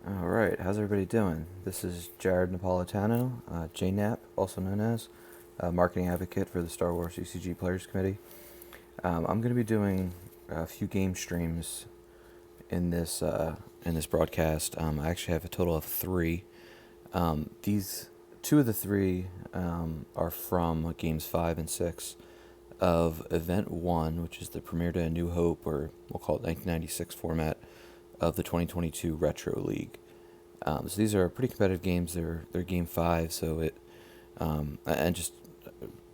All right, how's everybody doing? This is Jared Napolitano, JNAP, also known as marketing advocate for the Star Wars CCG Players Committee. I'm going to be doing a few game streams in this broadcast. I actually have a total of three. These two of the three are from games 5 and 6 of Event 1, which is the Premiere to A New Hope, or we'll call it 1996 format of the 2022 Retro League. So these are pretty competitive games. They're game 5, so it and just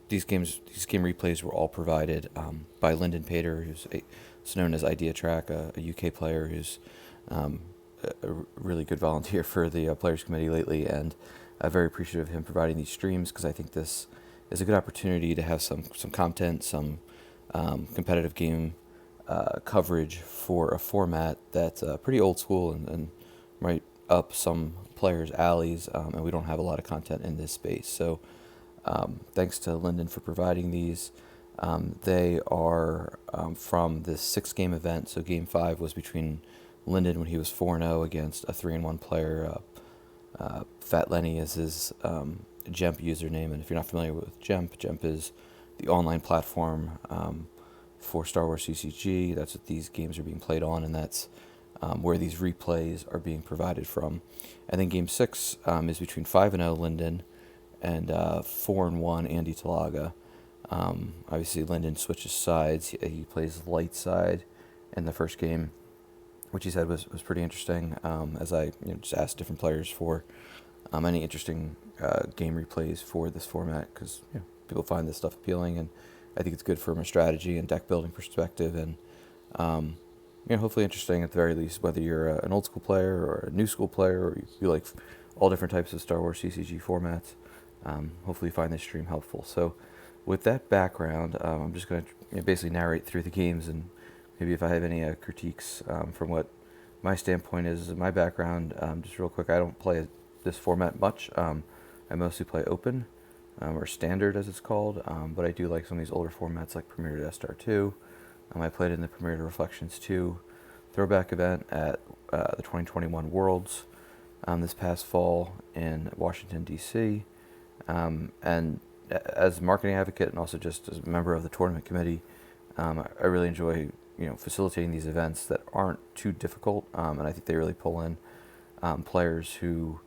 these game replays were all provided by Lyndon Pater, who's known as ideatrack, a UK player who's a really good volunteer for the Players Committee lately, and I'm very appreciative of him providing these streams because I think this is a good opportunity to have some content, some competitive game coverage for a format that's pretty old school and right up some players' alleys, and we don't have a lot of content in this space. So thanks to Lyndon for providing these. They are from this 6-game event. So game 5 was between Lyndon when he was 4-0 against a 3-1 player. Fat Lenny is his Jemp username, and if you're not familiar with Jemp is the online platform for Star Wars CCG. That's what these games are being played on, and that's where these replays are being provided from. And then game 6 is between 5-0 Lyndon and 4-1 andytalaga. Obviously, Lyndon switches sides. He plays light side in the first game, which he said was pretty interesting. As I just asked different players for any interesting game replays for this format, because people find this stuff appealing, and I think it's good from a strategy and deck building perspective, and hopefully interesting at the very least, whether you're an old school player or a new school player, or you like all different types of Star Wars CCG formats. Hopefully you find this stream helpful. So with that background, I'm just going to basically narrate through the games, and maybe if I have any critiques from what my standpoint is, my background, just real quick, I don't play this format much. I mostly play open, or standard as it's called, but I do like some of these older formats like Premiere to SR2. I played in the Premiere to Reflections 2 throwback event at the 2021 Worlds this past fall in Washington, D.C. And as a marketing advocate and also just as a member of the tournament committee, I really enjoy facilitating these events that aren't too difficult, and I think they really pull in players who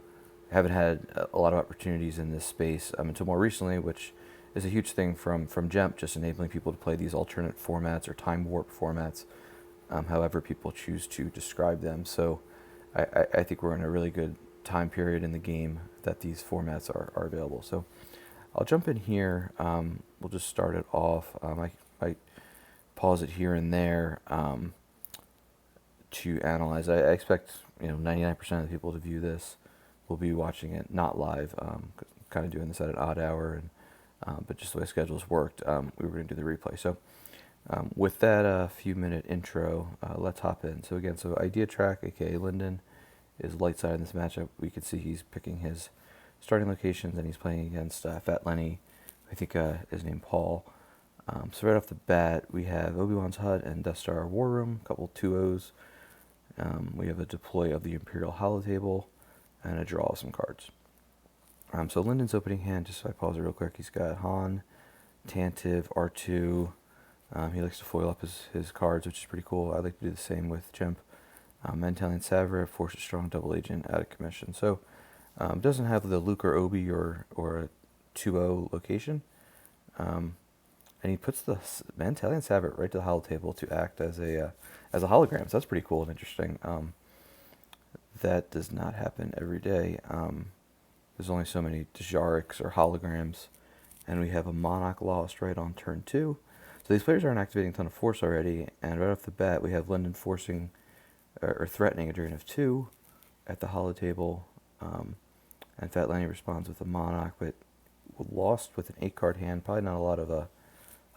haven't had a lot of opportunities in this space until more recently, which is a huge thing from Jemp, just enabling people to play these alternate formats or time warp formats, however people choose to describe them. So I think we're in a really good time period in the game that these formats are available. So I'll jump in here. We'll just start it off. I pause it here and there to analyze. I expect 99% of the people to view this will be watching it not live. Kind of doing this at an odd hour, and but just the way schedules worked, we were going to do the replay. So with that few-minute intro, let's hop in. So again, ideatrack, aka Lyndon, is light side in this matchup. We can see he's picking his starting locations, and he's playing against Fat Lenny, I think is named Paul. So right off the bat, we have Obi-Wan's Hut and Death Star War Room, a couple 2-0s. We have a deploy of the Imperial Holotable, and a draw of some cards. So Lyndon's opening hand, just so I pause it real quick, he's got Han, Tantive, R2. He likes to foil up his cards, which is pretty cool. I like to do the same with Jemp. Mentalian Savra, Forces Strong, Double Agent, out of commission. So doesn't have the Luke or Obi or a 2-0 location. And he puts the Mentalian Savra right to the holotable to act as a hologram. So that's pretty cool and interesting. That does not happen every day. There's only so many Djariks or holograms, and we have a Monarch lost right on turn 2. So these players aren't activating a ton of force already, and right off the bat we have Lyndon forcing or threatening a Drain of 2 at the holotable, and Fat Lenny responds with a Monarch, but lost with an 8-card hand. Probably not a lot of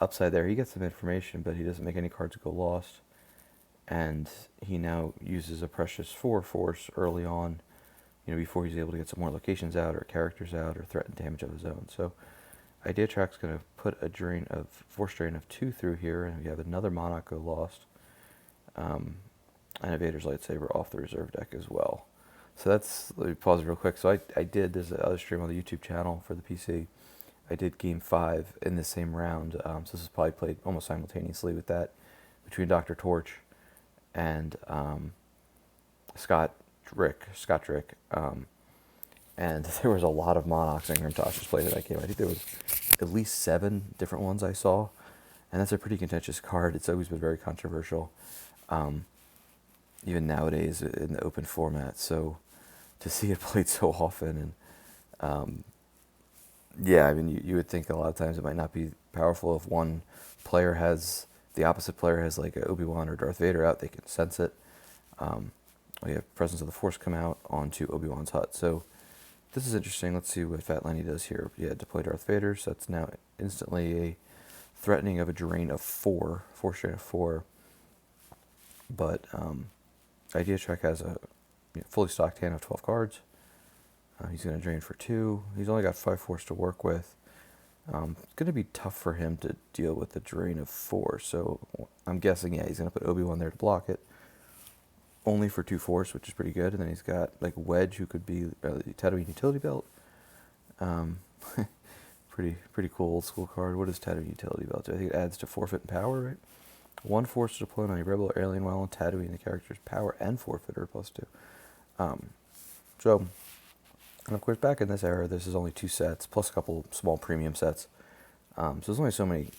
upside there. He gets some information, but he doesn't make any cards go lost. And he now uses a precious 4 force early on, before he's able to get some more locations out or characters out or threaten damage of his own. So ideatrack's going to put a force drain of 2 through here, and we have another Monarch go lost, and a Vader's Lightsaber off the reserve deck as well. So that's, let me pause it real quick. So I did, there's another stream on the YouTube channel for the PC. I did game 5 in the same round. So this was probably played almost simultaneously with that between DRTORCH and Scott Drick. And there was a lot of Monarchs and Grimtoshers played in that game. I think there was at least 7 different ones I saw. And that's a pretty contentious card. It's always been very controversial, even nowadays in the open format. So to see it played so often, and yeah, I mean, you would think a lot of times it might not be powerful if one player has, the opposite player has like a Obi-Wan or Darth Vader out, they can sense it. We have Presence of the Force come out onto Obi-Wan's hut. So this is interesting. Let's see what Fat Lenny does here. Yeah, deploy Darth Vader, so that's now instantly a threatening of a drain of 4, force drain of 4. But ideatrack has a fully stocked hand of 12 cards. He's going to drain for 2. He's only got 5 force to work with. It's going to be tough for him to deal with the drain of 4. So I'm guessing, yeah, he's going to put Obi-Wan there to block it. Only for 2 force, which is pretty good. And then he's got like Wedge, who could be Tatooine Utility Belt. Pretty cool old school card. What is Tatooine Utility Belt do? I think it adds to forfeit and power, right? 1 force to deploy on a rebel or alien while on Tatooine. The character's power and forfeit are +2. So, and of course, back in this era, this is only 2 sets, plus a couple small premium sets. So there's only so many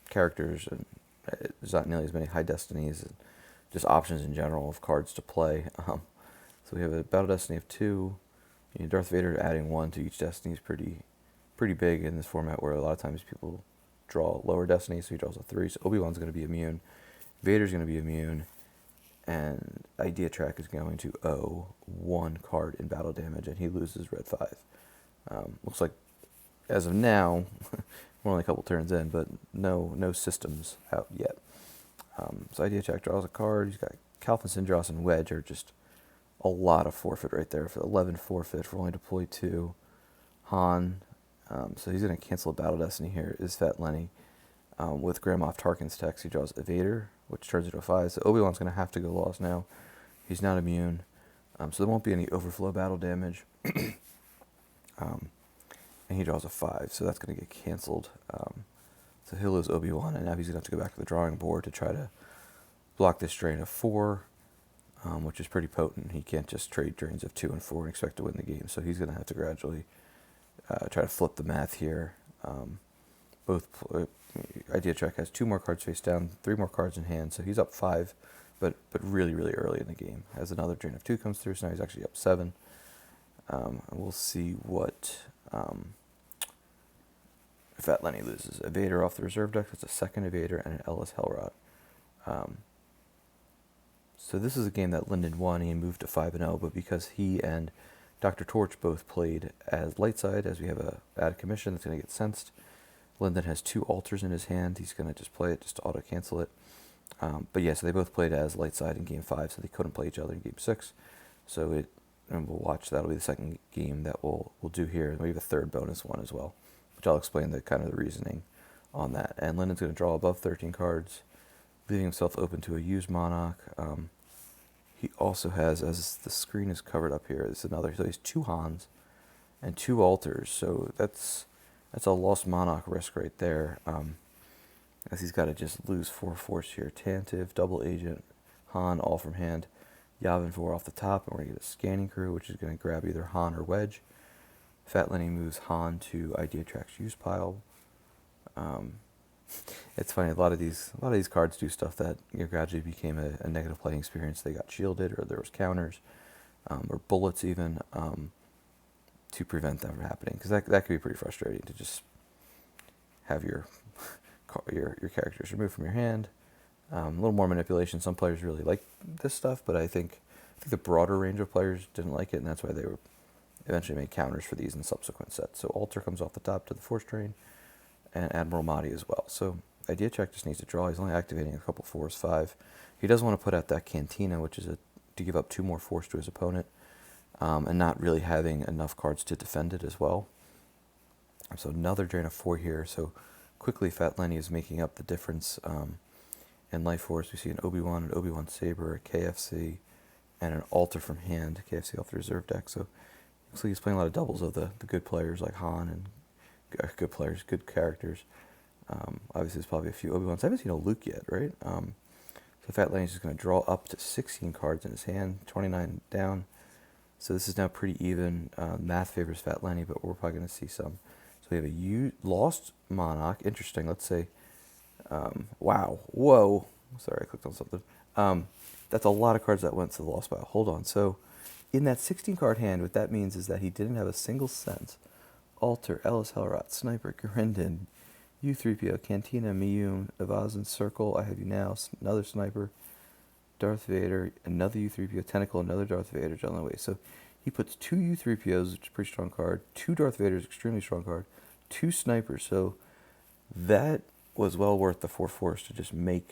characters, and there's not nearly as many high destinies, and just options in general of cards to play. So we have a Battle Destiny of 2. Darth Vader adding 1 to each destiny is pretty big in this format, where a lot of times people draw lower destinies, so he draws a 3. So Obi-Wan's going to be immune, Vader's going to be immune, and ideatrack is going to owe 1 card in battle damage, and he loses red 5. Looks like, as of now, we're only a couple turns in, but no systems out yet. So ideatrack draws a card. He's got Calvin Syndros and Wedge are just a lot of forfeit right there. For 11 forfeit for only deploy 2. Han, so he's going to cancel a battle destiny here, is Fat Lenny. With Grand Moff Tarkin's text, he draws Evader, which turns into a 5. So Obi-Wan's going to have to go lost now. He's not immune. So there won't be any overflow battle damage. And he draws a 5, so that's going to get canceled. So he'll lose Obi-Wan, and now he's going to have to go back to the drawing board to try to block this drain of 4, which is pretty potent. He can't just trade drains of 2 and 4 and expect to win the game. So he's going to have to gradually try to flip the math here. Ideatrack has 2 more cards face down, 3 more cards in hand, so he's up 5, but really, really early in the game. As another drain of 2 comes through, so now he's actually up 7. And we'll see what Fat Lenny loses. Evader off the reserve deck. That's a 2nd Evader and an Ellis Hellrod. So this is a game that Lyndon won. He moved to 5-0, but because he and DRTORCH both played as light side, as we have a added commission that's going to get sensed. Lyndon has 2 altars in his hand. He's going to just play it, just to auto-cancel it. But yeah, so they both played as light side in game 5, so they couldn't play each other in game 6. So and we'll watch, that'll be the second game that we'll do here. And we have a 3rd bonus one as well, which I'll explain the kind of the reasoning on that. And Lyndon's going to draw above 13 cards, leaving himself open to a used Monarch. He also has, as the screen is covered up here, it's another, so he has 2 Hans and 2 altars, so that's a lost Monarch risk right there, as he's got to just lose 4 force here. Tantive, Double Agent, Han, all from hand, Yavin 4 off the top, and we're going to get a Scanning Crew, which is going to grab either Han or Wedge. Fat Lenny moves Han to ideatrack's use pile. It's funny, a lot of these cards do stuff that gradually became a negative playing experience. They got shielded, or there was counters, or bullets even, to prevent that from happening. Because that could be pretty frustrating, to just have your characters removed from your hand. A little more manipulation. Some players really like this stuff, but I think the broader range of players didn't like it, and that's why they were eventually made counters for these in subsequent sets. So Altar comes off the top to the force drain, and Admiral Mahdi as well. So ideatrack just needs to draw. He's only activating a couple 4s, 5. He does want to put out that Cantina, which is to give up 2 more force to his opponent, and not really having enough cards to defend it as well. So another drain of 4 here. So quickly, Fat Lenny is making up the difference in life force. We see an Obi-Wan Saber, a KFC, and an altar from hand, KFC off the reserve deck. So looks like he's playing a lot of doubles of the good players like Han and good players, good characters. Obviously, there's probably a few Obi-Wans. I haven't seen a Luke yet, right? So Fat Lenny's just going to draw up to 16 cards in his hand, 29 down. So this is now pretty even. Math favors Fat Lenny, but we're probably going to see some. So we have a lost Monarch. Interesting. Let's say, wow, whoa. Sorry, I clicked on something. That's a lot of cards that went to the lost pile. Hold on. So in that 16-card hand, what that means is that he didn't have a single sense. Alter, Ellis Hellrot, Sniper, Garendon, U-3PO, Cantina, Miyum, Evazan, Circle, I Have You Now, another Sniper, Darth Vader, another U-3PO, Tentacle, another Darth Vader, John Away. So he puts 2 U-3POs, which is a pretty strong card, 2 Darth Vaders, extremely strong card, 2 Snipers. So that was well worth the 4 force to just make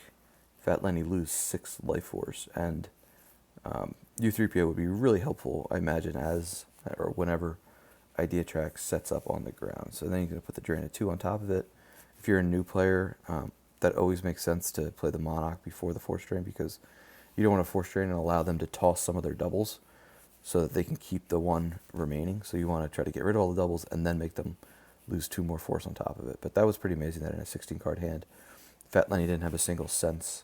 Fat Lenny lose 6 life force. And U-3PO would be really helpful, I imagine, or whenever ideatrack sets up on the ground. So then you're going to put the Drain of 2 on top of it. If you're a new player, that always makes sense to play the Monarch before the Force Drain, because you don't want to Force Drain and allow them to toss some of their doubles so that they can keep the one remaining. So you want to try to get rid of all the doubles and then make them lose 2 more force on top of it. But that was pretty amazing that in a 16-card hand, Fat Lenny didn't have a single sense.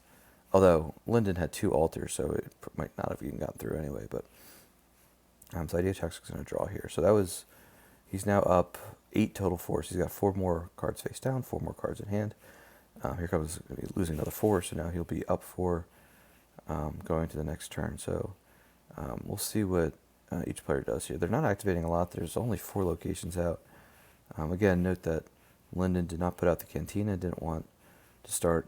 Although Lyndon had 2 altars, so it might not have even gotten through anyway. But so ideatrack's going to draw here. So he's now up 8 total force. He's got 4 more cards face down, 4 more cards in hand. Here comes losing another 4, so now he'll be up for going to the next turn. So we'll see what each player does here. They're not activating a lot. There's only 4 locations out. Again, note that Lyndon did not put out the Cantina, didn't want to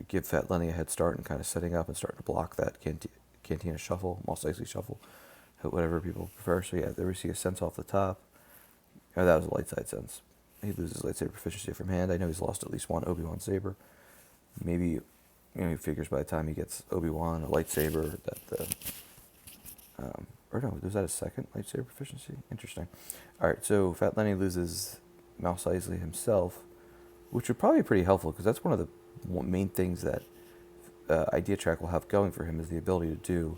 give Fat Lenny a head start and kind of setting up and starting to block that Cantina shuffle, Mos Eisley shuffle, whatever people prefer. So yeah, there we see a sense off the top. Oh, that was a light side sense. He loses lightsaber proficiency from hand. I know he's lost at least 1 Obi-Wan saber. Maybe, he figures by the time he gets Obi-Wan, a lightsaber, or no, was that a second lightsaber proficiency? Interesting. Alright, so Fat Lenny loses Mos Eisley himself, which would probably be pretty helpful, because that's one of the main things that ideatrack will have going for him, is the ability to do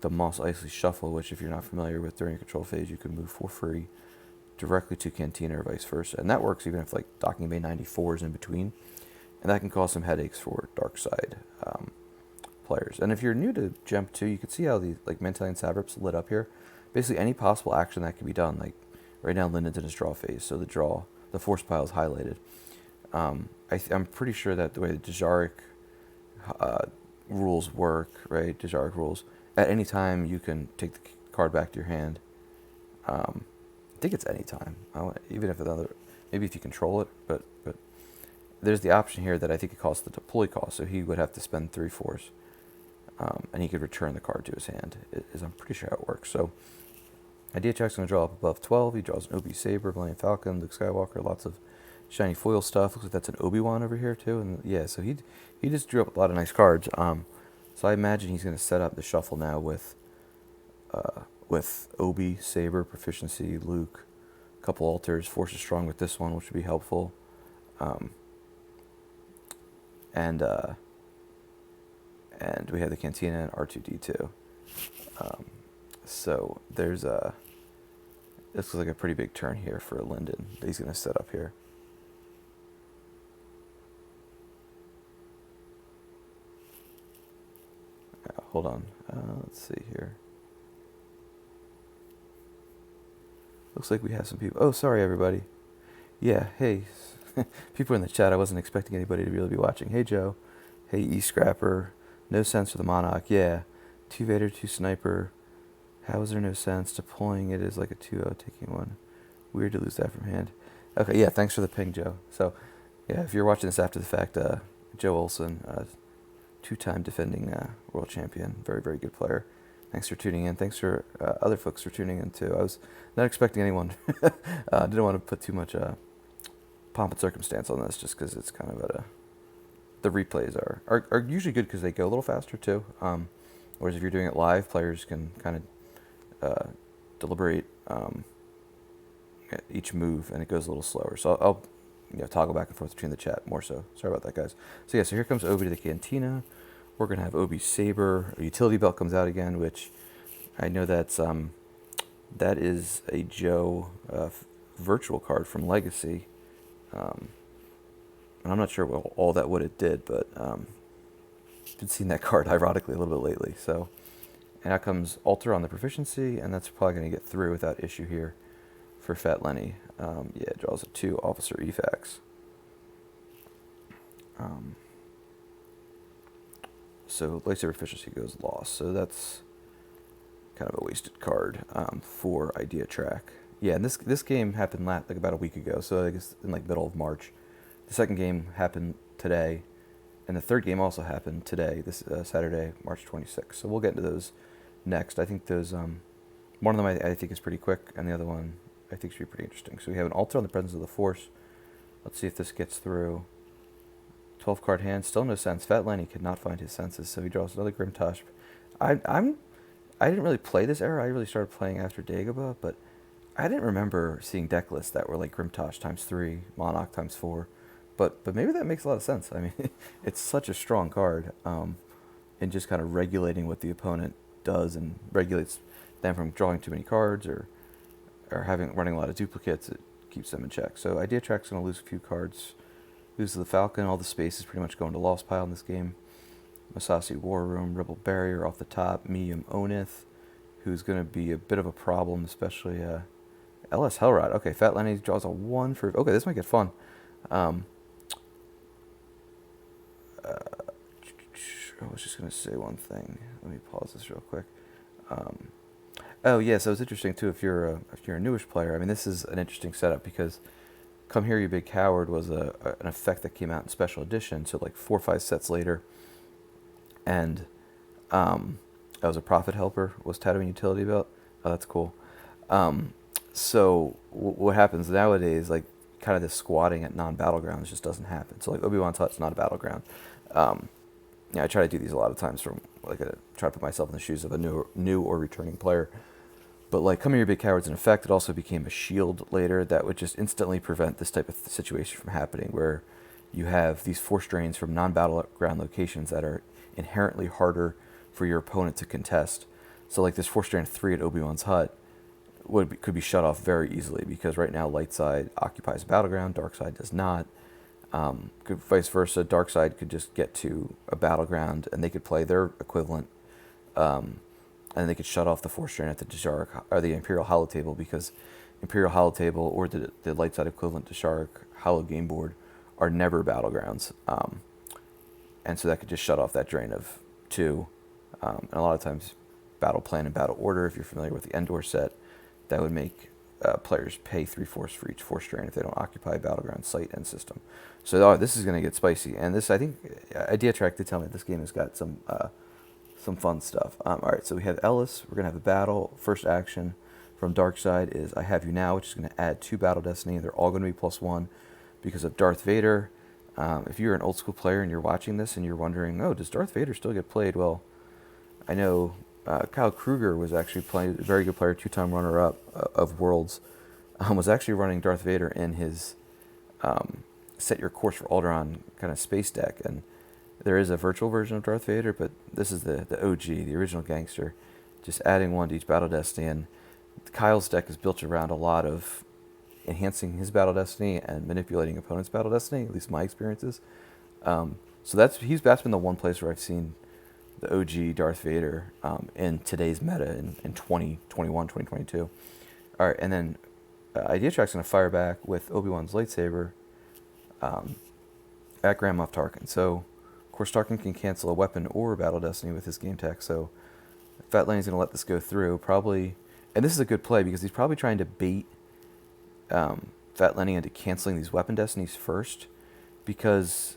the Mos Eisley shuffle, which if you're not familiar with, during your control phase, you can move for free directly to Cantina or vice versa. And that works even if Docking Bay 94 is in between. And that can cause some headaches for dark side players. And if you're new to Gemp 2, you can see how the Mantalian Sabrip's lit up here. Basically any possible action that can be done. Right now Lyndon's in his draw phase, so the force pile is highlighted. I'm pretty sure that the way the DRTORCH rules work, right? DRTORCH rules. At any time you can take the card back to your hand. I think it's any time, even if maybe if you control it, but there's the option here that I think it costs the deploy cost, so he would have to spend 3 force, and he could return the card to his hand, is I'm pretty sure how it works. So ideatrack's going to draw up above 12. He draws an Obi Saber, Millennium Falcon, Luke Skywalker, lots of shiny foil stuff. Looks like that's an Obi-Wan over here too, and yeah, so he just drew up a lot of nice cards. So I imagine he's going to set up the shuffle now with Obi, Saber, Proficiency, Luke, a couple altars, Force is strong with this one, which would be helpful. And we have the Cantina and R2-D2. So this looks like a pretty big turn here for Lyndon that he's going to set up here. Hold on, let's see here. Looks like we have some people. Oh, sorry, everybody. Yeah, hey. People in the chat, I wasn't expecting anybody to really be watching. Hey, Joe. Hey, E-Scrapper. No sense for the Monarch. Yeah. 2 Vader, 2 Sniper. How is there no sense? Deploying it is like a 2-0, taking 1. Weird to lose that from hand. Okay, yeah, thanks for the ping, Joe. So, yeah, if you're watching this after the fact, Joe Olson, 2-time defending world champion. Very, very good player. Thanks for tuning in. Thanks for other folks for tuning in, too. I was not expecting anyone. Didn't want to put too much pomp and circumstance on this, just because it's kind of the replays are usually good because they go a little faster, too. Whereas if you're doing it live, players can kind of deliberate each move, and it goes a little slower. So I'll toggle back and forth between the chat more so. Sorry about that, guys. So yeah, so here comes Obi to the Cantina. We're going to have Obi Saber. A utility belt comes out again, which I know that is a Joe virtual card from Legacy. Um, and I'm not sure what it did, but been seeing that card ironically a little bit lately. So, and out comes Alter on the proficiency, and that's probably going to get through without issue here for Fat Lenny. Yeah, it draws a 2 Officer Efax. So Lightsaber Efficiency goes lost. So that's kind of a wasted card for ideatrack. Yeah, and this game happened like about a week ago. So I guess in like middle of March. The second game happened today, and the third game also happened today. This Saturday, March 26th. So we'll get into those next. I think those one of them I think is pretty quick, and the other one I think should be pretty interesting. So we have an Alter on the Presence of the Force. Let's see if this gets through. 12 card hand, still no sense. Fat Lenny could not find his senses, so he draws another Grim Tush. I didn't really play this era. I really started playing after Dagobah, but I didn't remember seeing deck lists that were like Grim Tush ×3, Monarch ×4. But maybe that makes a lot of sense. I mean, it's such a strong card, in just kind of regulating what the opponent does and regulates them from drawing too many cards or running a lot of duplicates. It keeps them in check. So ideatrack's going to lose a few cards. Lose the Falcon. All the space is pretty much going to Lost Pile in this game. Masasi War Room, Rebel Barrier off the top, Medium Onith, who's going to be a bit of a problem, especially LS Hellrod. Okay, Fat Lenny draws a 1 for... Okay, this might get fun. I was just going to say one thing. Let me pause this real quick. Oh, yeah, so it's interesting, too, if you're a newish player. I mean, this is an interesting setup because Come Here You Big Coward was an effect that came out in Special Edition, so like 4 or 5 sets later. And that was a Profit Helper, was Tatooine Utility Belt. Oh, that's cool. So what happens nowadays, like kind of this squatting at non-battlegrounds just doesn't happen. So like Obi-Wan's Hut's not a battleground. Yeah, I try to do these a lot of times from like try to put myself in the shoes of a new or returning player. But like Come Here You Big Coward's an effect. It also became a shield later that would just instantly prevent this type of situation from happening, where you have these force drains from non-battleground locations that are inherently harder for your opponent to contest. So like this force drain 3 at Obi-Wan's Hut could be shut off very easily, because right now light side occupies a battleground, dark side does not. Vice versa, dark side could just get to a battleground and they could play their equivalent, and they could shut off the force drain at the Desharak or the Imperial Hollow Table, because Imperial Hollow Table or the light side equivalent Desharak Hollow Game Board are never battlegrounds, and so that could just shut off that drain of 2. And a lot of times, battle plan and battle order, if you're familiar with the Endor set, that would make players pay 3/4 for each force drain if they don't occupy battleground site and system. So this is going to get spicy, and this, I think, ideatrack did tell me this game has got some fun stuff. All right, so we have Ellis. We're going to have a battle. First action from Dark Side is I Have You Now, which is going to add 2 Battle Destiny. They're all going to be +1 because of Darth Vader. If you're an old school player and you're watching this and you're wondering, oh, does Darth Vader still get played? Well, I know Kyle Kruger was actually playing, a very good player, 2-time runner-up of Worlds, was actually running Darth Vader in his Set Your Course for Alderaan kind of space deck. And there is a virtual version of Darth Vader, but this is the OG, the original gangster, just adding 1 to each Battle Destiny. And Kyle's deck is built around a lot of enhancing his Battle Destiny and manipulating opponents' Battle Destiny, at least my experiences. So that's been the one place where I've seen the OG Darth Vader in today's meta in 2021, 2022. All right, and then ideatrack's going to fire back with Obi-Wan's lightsaber at Grand Moff Tarkin. So, of course, Tarkin can cancel a weapon or Battle Destiny with his game tech, so Fat Lenny's going to let this go through, probably. And this is a good play because he's probably trying to bait Fat Lenny into canceling these weapon destinies first, because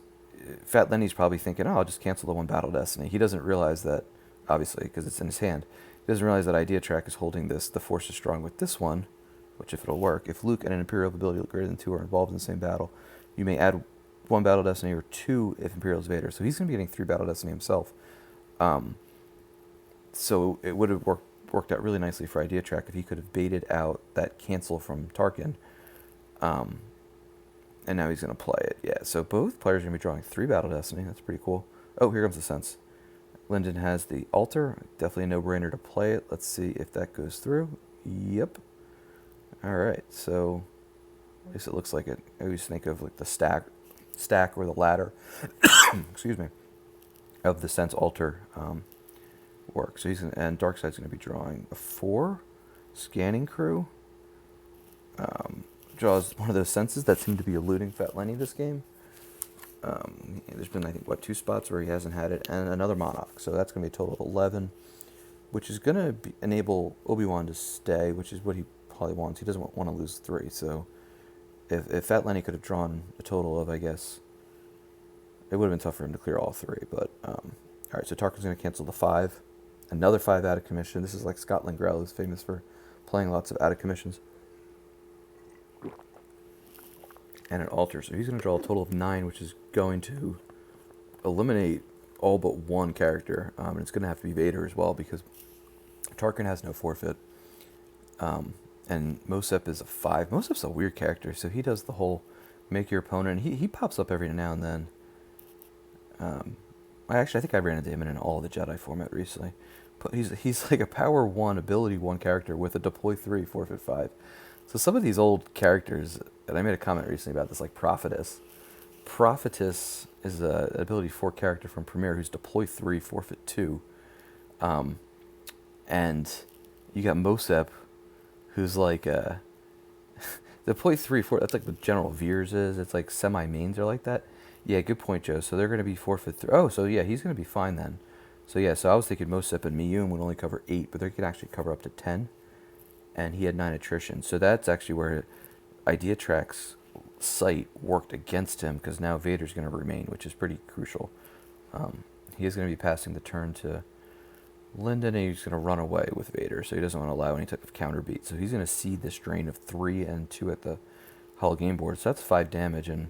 Fat Lenny's probably thinking, oh, I'll just cancel the 1 Battle Destiny. He doesn't realize that, obviously, because it's in his hand. He doesn't realize that ideatrack is holding this, the Force is strong with this one, which if it'll work, if Luke and an Imperial ability greater than 2 are involved in the same battle, you may add 1 Battle Destiny or 2 if Imperial is Vader. So he's going to be getting 3 Battle Destiny himself. So it would have worked out really nicely for ideatrack if he could have baited out that cancel from Tarkin. And now he's going to play it. Yeah, so both players are going to be drawing 3 Battle Destiny. That's pretty cool. Oh, here comes the sense. Lyndon has the altar. Definitely a no-brainer to play it. Let's see if that goes through. Yep. All right. So at least it looks like it. I always think of like the stack or the ladder. Excuse me. Of the Sense altar work. So and Darkseid's going to be drawing a 4 scanning crew. Draws one of those senses that seem to be eluding Fat Lenny this game. There's been, I think, 2 spots where he hasn't had it, and another Monarch. So that's going to be a total of 11, which is going to enable Obi-Wan to stay, which is what he probably wants. He doesn't want to lose 3. So if Fat Lenny could have drawn a total of, I guess, it would have been tough for him to clear all 3. But, all right, so Tarkin's going to cancel the 5. Another 5 out of commission. This is like Scotland Grell, who's famous for playing lots of out of commissions. And an altar. So he's going to draw a total of 9, which is going to eliminate all but 1 character. And it's going to have to be Vader as well, because Tarkin has no forfeit. And Mosep is a 5. Mosep's a weird character, so he does the whole make your opponent. He pops up every now and then. I think I ran into him in all of the Jedi format recently. But he's like a power 1, ability 1 character with a deploy 3, forfeit 5. So some of these old characters, and I made a comment recently about this, like Prophetess. Prophetess is an ability 4 character from Premier who's deploy 3, forfeit 2. And you got Mosep, who's like deploy 3, 4. That's like what General Veers is. It's like semi-mains are like that. Yeah, good point, Joe. So they're going to be forfeit 3. Oh, so yeah, he's going to be fine then. So yeah, so I was thinking Mosep and Miyun would only cover 8, but they could actually cover up to 10. And he had 9 attrition. So that's actually where ideatrack's sight worked against him, because now Vader's going to remain, which is pretty crucial. He is going to be passing the turn to Lyndon, and he's going to run away with Vader, so he doesn't want to allow any type of counter beat. So he's going to seed this drain of 3 and 2 at the Hall game board. So that's 5 damage, and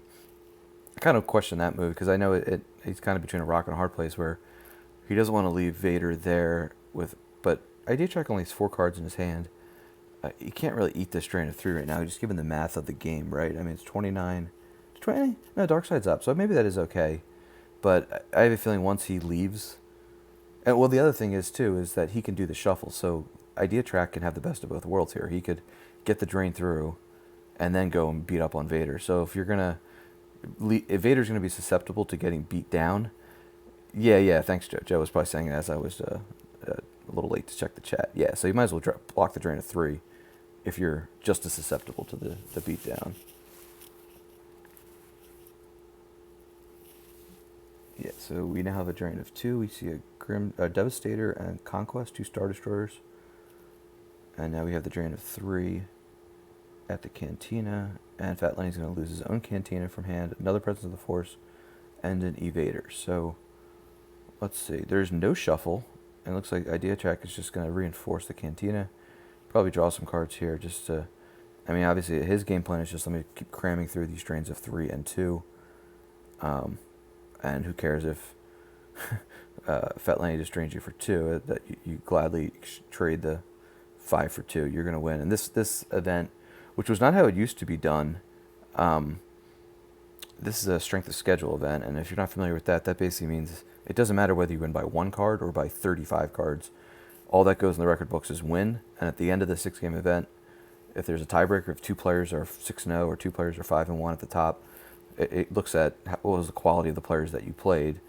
I kind of question that move, because I know he's kind of between a rock and a hard place where he doesn't want to leave Vader there with, but ideatrack only has 4 cards in his hand. You can't really eat this drain of 3 right now, just given the math of the game, right? I mean, it's 29. 20? No, Darkseid's up, so maybe that is okay. But I have a feeling once he leaves... And, well, the other thing is, too, is that he can do the shuffle. So ideatrack can have the best of both worlds here. He could get the drain through and then go and beat up on Vader. So if you're going to... If Vader's going to be susceptible to getting beat down... Yeah, thanks, Joe. Joe was probably saying it as I was a little late to check the chat. Yeah, so you might as well block the drain of 3 if you're just as susceptible to the beatdown. Yeah, so we now have a drain of 2. We see a Devastator and Conquest, 2 Star Destroyers. And now we have the drain of 3 at the Cantina. And Fat Lenny's going to lose his own Cantina from hand, another Presence of the Force, and an Evader. So, let's see. There's no shuffle. And it looks like ideatrack is just going to reinforce the Cantina. Probably draw some cards here just to... I mean, obviously, his game plan is just let me keep cramming through these drains of 3 and 2. And who cares if Fat Lenny just drains you for 2, that you gladly trade the 5 for 2. You're going to win. And this event, which was not how it used to be done, this is a strength of schedule event. And if you're not familiar with that, that basically means it doesn't matter whether you win by 1 card or by 35 cards. All that goes in the record books is win. And at the end of the 6-game event, if there's a tiebreaker, if 2 players are 6-0 or 2 players are 5-1 at the top, it looks at what was the quality of the players that you played.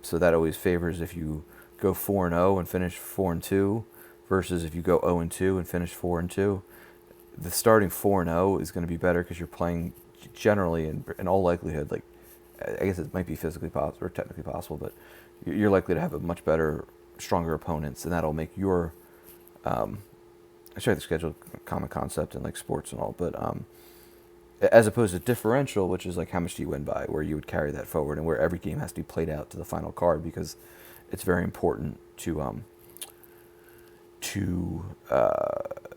So that always favors if you go 4-0 and finish 4-2 versus if you go 0-2 and finish 4-2. The starting 4-0 is going to be better because you're playing generally, in all likelihood, like, I guess it might be physically possible or technically possible, but you're likely to have a much better, stronger opponents, and that'll make your I show you the schedule, common concept in like sports and all, but as opposed to differential, which is like how much do you win by, where you would carry that forward and where every game has to be played out to the final card, because it's very important to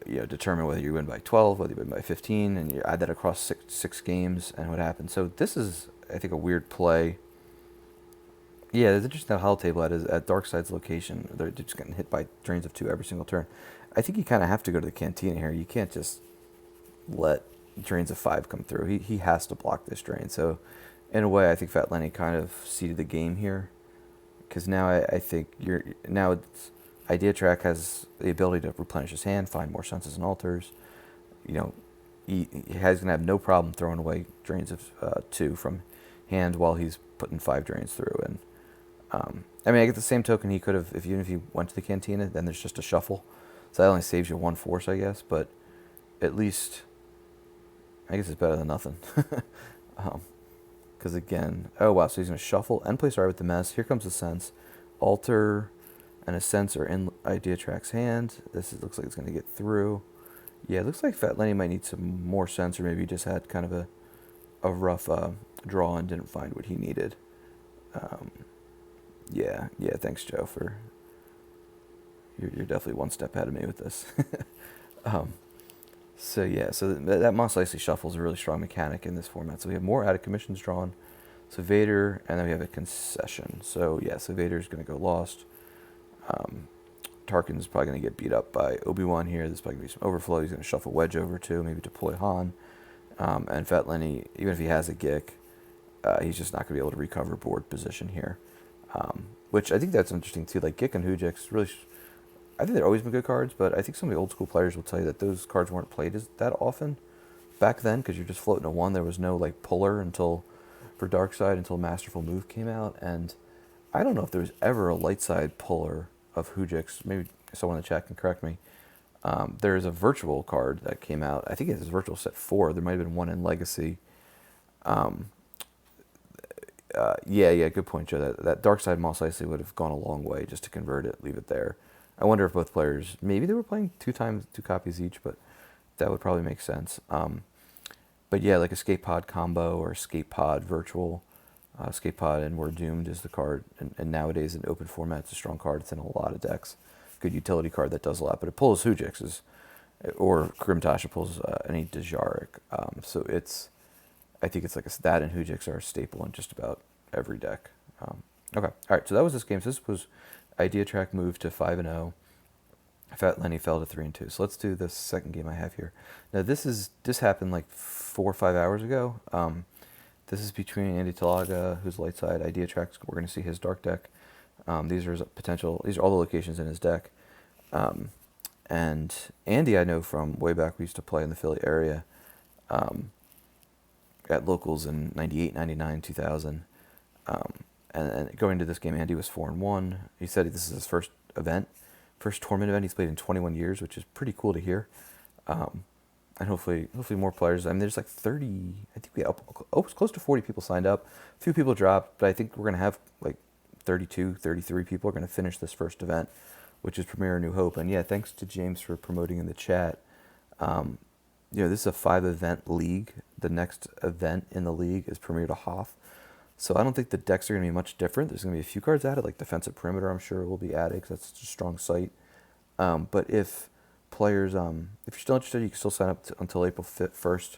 determine whether you win by 12, whether you win by 15, and you add that across six games and what happens. So this is, I think, a weird play. Yeah, there's interesting how table at Darkseid's location. They're just getting hit by drains of 2 every single turn. I think you kind of have to go to the Cantina here. You can't just let drains of 5 come through. He has to block this drain. So in a way, I think Fat Lenny kind of seeded the game here, because now I think ideatrack has the ability to replenish his hand, find more senses and altars. You know, he has gonna have no problem throwing away drains of 2 from hand while he's putting 5 drains through. And I mean, I get the same token he could have even if he went to the cantina. Then there's just a shuffle, so that only saves you 1 force, I guess. But at least I guess it's better than nothing. Because again, oh wow, so he's gonna shuffle and play Sorry with the Mess. Here comes the sense, altar, and a sense are in ideatrack's hand. Looks like it's gonna get through. Yeah, it looks like Fat Lenny might need some more sense, or maybe he just had kind of a rough draw and didn't find what he needed. Yeah, thanks, Joe, for you're definitely one step ahead of me with this. So that Mos Eisley shuffle is a really strong mechanic in this format. So we have more out of commissions drawn. So Vader, and then we have a concession. So yeah, so Vader's going to go lost. Tarkin's probably going to get beat up by Obi-Wan here. There's probably going to be some overflow. He's going to shuffle Wedge over too, maybe deploy Han. And Fat Lenny, even if he has a Gick, he's just not going to be able to recover board position here. Which I think that's interesting too. Like Gick and Hujix, really, I think they've always been good cards, but I think some of the old school players will tell you that those cards weren't played that often back then because you're just floating a 1. There was no like puller for Dark Side until Masterful Move came out, and I don't know if there was ever a light side puller of Hujix. Maybe someone in the chat can correct me. There's a virtual card that came out. I think it was virtual set 4. There might have been one in Legacy. Yeah, good point, Joe. That Dark Side Mos Eisley would have gone a long way just to convert it, leave it there. I wonder if both players, maybe they were playing 2 copies each, but that would probably make sense. But yeah, like Escape Pod combo or Escape Pod virtual. Escape Pod and We're Doomed is the card, and nowadays in open format, it's a strong card. It's in a lot of decks. Good utility card that does a lot, but it pulls Hujix's, or Grimtasha pulls any Dejarik. So I think it's like that and Hujix are a staple in just about every deck. Okay, all right, so that was this game. So this was ideatrack moved to 5-0. Fat Lenny fell to 3-2. So let's do the second game I have here. Now this happened like 4 or 5 hours ago. This is between andytalaga, who's light side, ideatrack. We're going to see his dark deck. These are all the locations in his deck. And Andy, I know from way back, we used to play in the Philly area at locals in 98, 99, 2000. And going into this game, Andy was 4-1. He said this is his first tournament event he's played in 21 years, which is pretty cool to hear. And hopefully more players. I mean, there's like 30, I think we had close to 40 people signed up. A few people dropped, but I think we're going to have like 32, 33 people are going to finish this first event, which is Premier New Hope. And yeah, thanks to James for promoting in the chat. This is a 5-event league. The next event in the league is Premier to Hoth. So I don't think the decks are going to be much different. There's going to be a few cards added, like Defensive Perimeter, I'm sure will be added because that's such a strong site. But if players, if you're still interested, you can still sign up until April 1st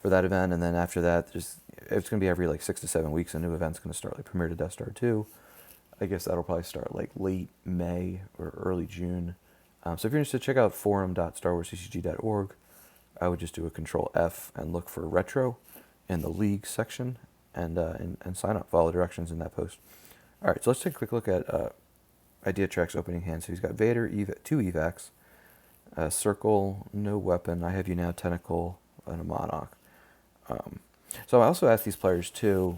for that event. And then after that, it's going to be every like 6 to 7 weeks. A new event's going to start, like Premier to Death Star 2. I guess that'll probably start like late May or early June. So if you're interested, check out forum.starwarsccg.org. I would just do a Control F and look for Retro in the League section and sign up. Follow the directions in that post. All right, so let's take a quick look at ideatrack's opening hand. So he's got Vader, 2 evacs, Circle, no weapon. I have you now, Tentacle, and a Monarch. So I also asked these players too,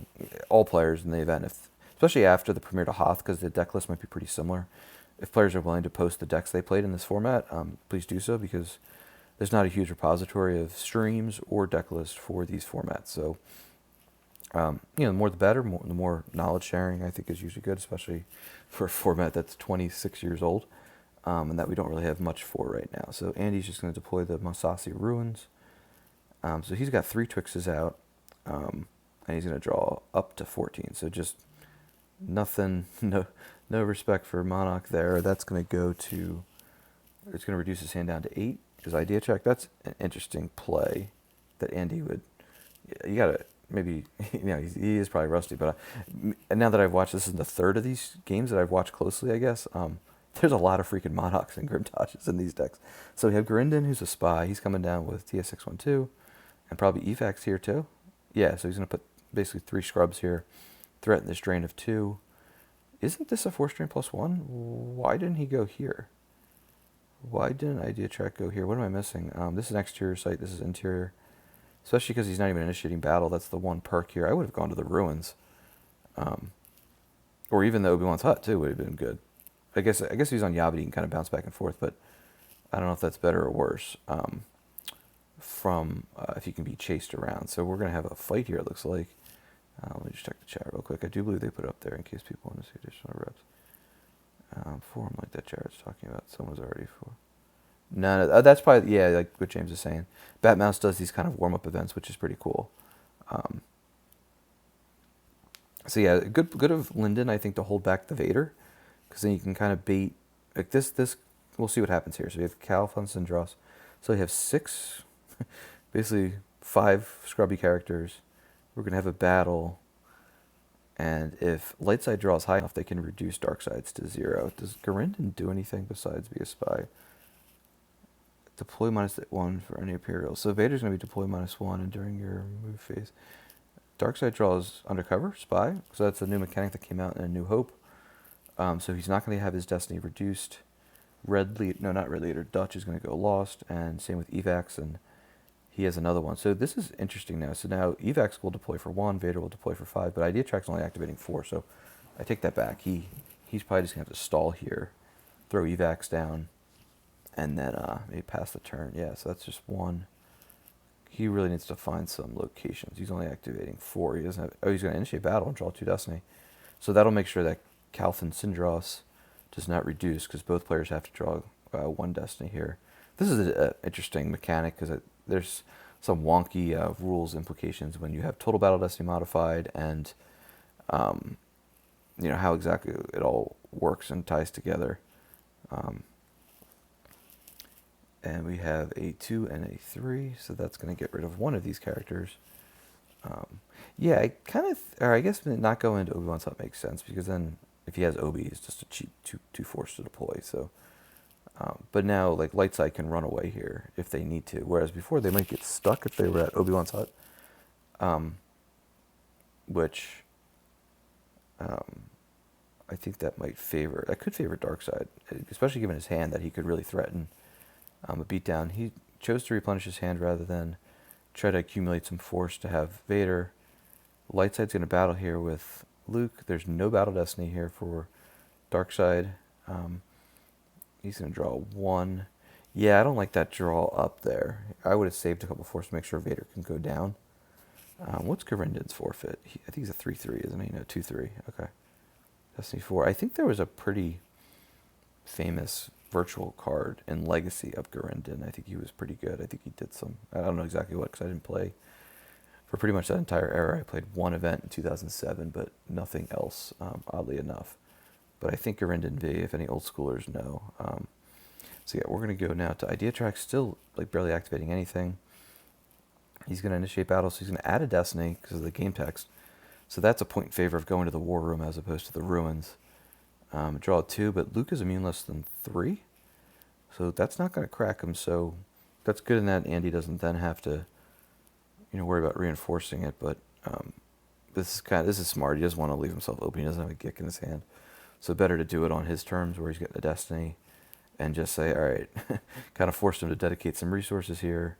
all players in the event, especially after the Premier to Hoth, because the deck list might be pretty similar. If players are willing to post the decks they played in this format, please do so, because there's not a huge repository of streams or deck lists for these formats. So, the more the better. The more knowledge sharing, I think, is usually good, especially for a format that's 26 years old, and that we don't really have much for right now. So Andy's just going to deploy the Masasi Ruins. So he's got 3 Twixes out, and he's going to draw up to 14. So just nothing, no respect for Monarch there. That's going to go to, it's going to reduce his hand down to 8. Because ideatrack, that's an interesting play that Andy would, you gotta, maybe, he is probably rusty, but and now that I've watched, this is the 3rd of these games that I've watched closely, I guess, there's a lot of freaking Monarchs and Grimtashes in these decks. So we have Garinden, who's a spy. He's coming down with TS612, and probably Efax here too. Yeah, so he's going to put basically 3 scrubs here, threaten this drain of 2. isn't this a 4-string +1? Why didn't he go here? Why didn't ideatrack go here? What am I missing? This is an exterior site. This is interior. Especially because he's not even initiating battle. That's the one perk here. I would have gone to the ruins. Or even the Obi-Wan's hut, too, would have been good. I guess if he's on Yabba, he can kind of bounce back and forth, but I don't know if that's better or worse from if he can be chased around. So we're going to have a fight here, it looks like. Let me just check the chat real quick. I do believe they put it up there in case people want to see additional reps. Forum like that Jared's talking about. Someone's already for. No, that's probably, yeah, like what James is saying. Batmouse does these kind of warm-up events, which is pretty cool. So yeah, good of Lyndon, I think, to hold back the Vader, because then you can kind of bait, like this, we'll see what happens here. So we have Calphan Syndros. So we have 6, basically 5 scrubby characters. We're going to have a battle, and if light side draws high enough, they can reduce dark sides to 0. Does Garindon do anything besides be a spy? Deploy -1 for any Imperial. So Vader's going to be deploy -1 and during your move phase. Dark side draws undercover, spy. So that's a new mechanic that came out in A New Hope. So he's not going to have his destiny reduced. Red Leader, Dutch is going to go lost, and same with Evax, and he has another one. So this is interesting now. So now Evax will deploy for 1, Vader will deploy for 5, but ideatrack's only activating 4, so I take that back. He's probably just going to have to stall here, throw Evax down, and then maybe pass the turn. Yeah, so that's just 1. He really needs to find some locations. He's only activating 4. He doesn't have. Oh, he's going to initiate battle and draw 2 destiny. So that'll make sure that Calphan Syndros does not reduce, because both players have to draw 1 destiny here. This is an interesting mechanic, because there's some wonky rules implications when you have total battle destiny modified, and how exactly it all works and ties together. And we have a 2 and a 3, so that's going to get rid of one of these characters. Yeah, I guess not go into Obi-Wan's hut makes sense, because then if he has Obi, it's just a cheap 2 force to deploy. So, but now like light side can run away here if they need to, whereas before they might get stuck if they were at Obi-Wan's hut, which I think that could favor dark side, especially given his hand that he could really threaten a beatdown. He chose to replenish his hand rather than try to accumulate some force to have Vader. Lightside's going to battle here with Luke. There's no battle destiny here for Darkseid. He's going to draw 1. Yeah, I don't like that draw up there. I would have saved a couple force to make sure Vader can go down. What's Garindon's forfeit? I think he's a 3-3, isn't he? No, 2-3. Okay. Destiny 4. I think there was a pretty famous virtual card in Legacy of Garindon. I think he was pretty good. I think he did some. I don't know exactly what, because I didn't play for pretty much that entire era. I played 1 event in 2007, but nothing else, oddly enough. But I think Garindon V, if any old schoolers know. So yeah, we're going to go now to ideatrack, still like barely activating anything. He's going to initiate battle, so he's going to add a destiny because of the game text. So that's a point in favor of going to the war room as opposed to the ruins. Draw 2, but Luke is immune less than 3. So that's not going to crack him, so that's good in that Andy doesn't then have to worry about reinforcing it, but this is smart. He doesn't want to leave himself open. He doesn't have a Gick in his hand. So better to do it on his terms where he's getting the destiny and just say, all right, kind of force him to dedicate some resources here,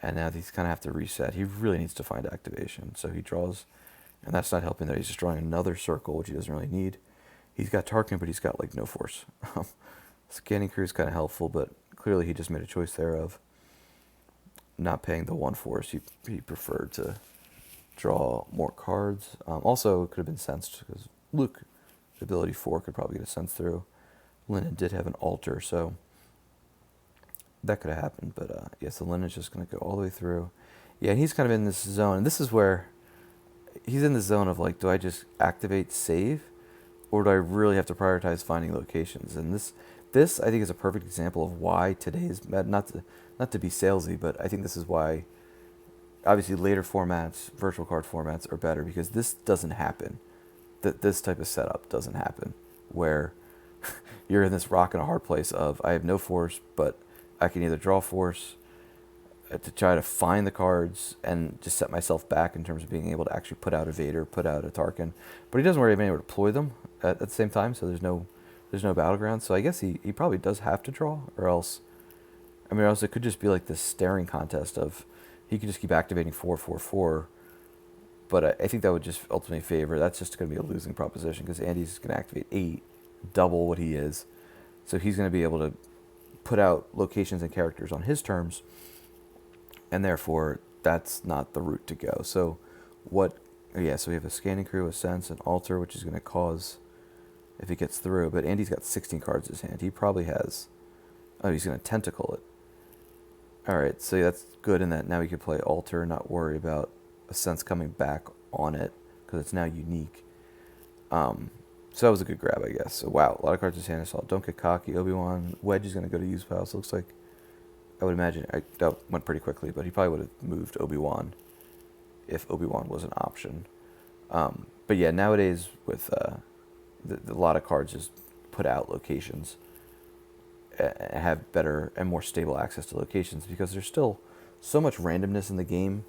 and now he's kind of have to reset. He really needs to find activation, so he draws, and that's not helping there. He's just drawing another circle, which he doesn't really need. He's got Tarkin, but he's got like no force. Scanning crew is kind of helpful, but clearly he just made a choice there of not paying the 1 force. He preferred to draw more cards. Also, it could have been sensed, because Luke, ability 4, could probably get a sense through. Lennon did have an altar, so that could have happened. But yeah, so Lennon's just going to go all the way through. Yeah, and he's kind of in this zone, and this is where he's in the zone of like, do I just activate save, or do I really have to prioritize finding locations? And this I think is a perfect example of why today's, not to be salesy, but I think this is why obviously later formats, virtual card formats are better, because this doesn't happen. This type of setup doesn't happen, where you're in this rock and a hard place of, I have no force, but I can either draw force to try to find the cards and just set myself back in terms of being able to actually put out a Vader, put out a Tarkin, but he doesn't really have any way to deploy them. at the same time, so there's no battleground. So I guess he probably does have to draw, or else, I mean, or else it could just be like this staring contest of he could just keep activating 4/4/4. But I think that would just ultimately favor. That's just going to be a losing proposition because Andy's going to activate 8, double what he is, so he's going to be able to put out locations and characters on his terms, and therefore that's not the route to go. So what? Yeah, so we have a scanning crew, a sense, an altar, which is going to cause if he gets through. But Andy's got 16 cards in his hand. He probably has. Oh, he's going to tentacle it. All right, so that's good in that now he can play altar, not worry about a sense coming back on it because it's now unique. So that was a good grab, I guess. So wow, a lot of cards in his hand. I saw Don't Get Cocky, Obi-Wan, Wedge is going to go to use pile. So it looks like I would imagine that went pretty quickly, but he probably would have moved Obi-Wan if Obi-Wan was an option. But yeah, nowadays with a lot of cards just put out locations and have better and more stable access to locations because there's still so much randomness in the game,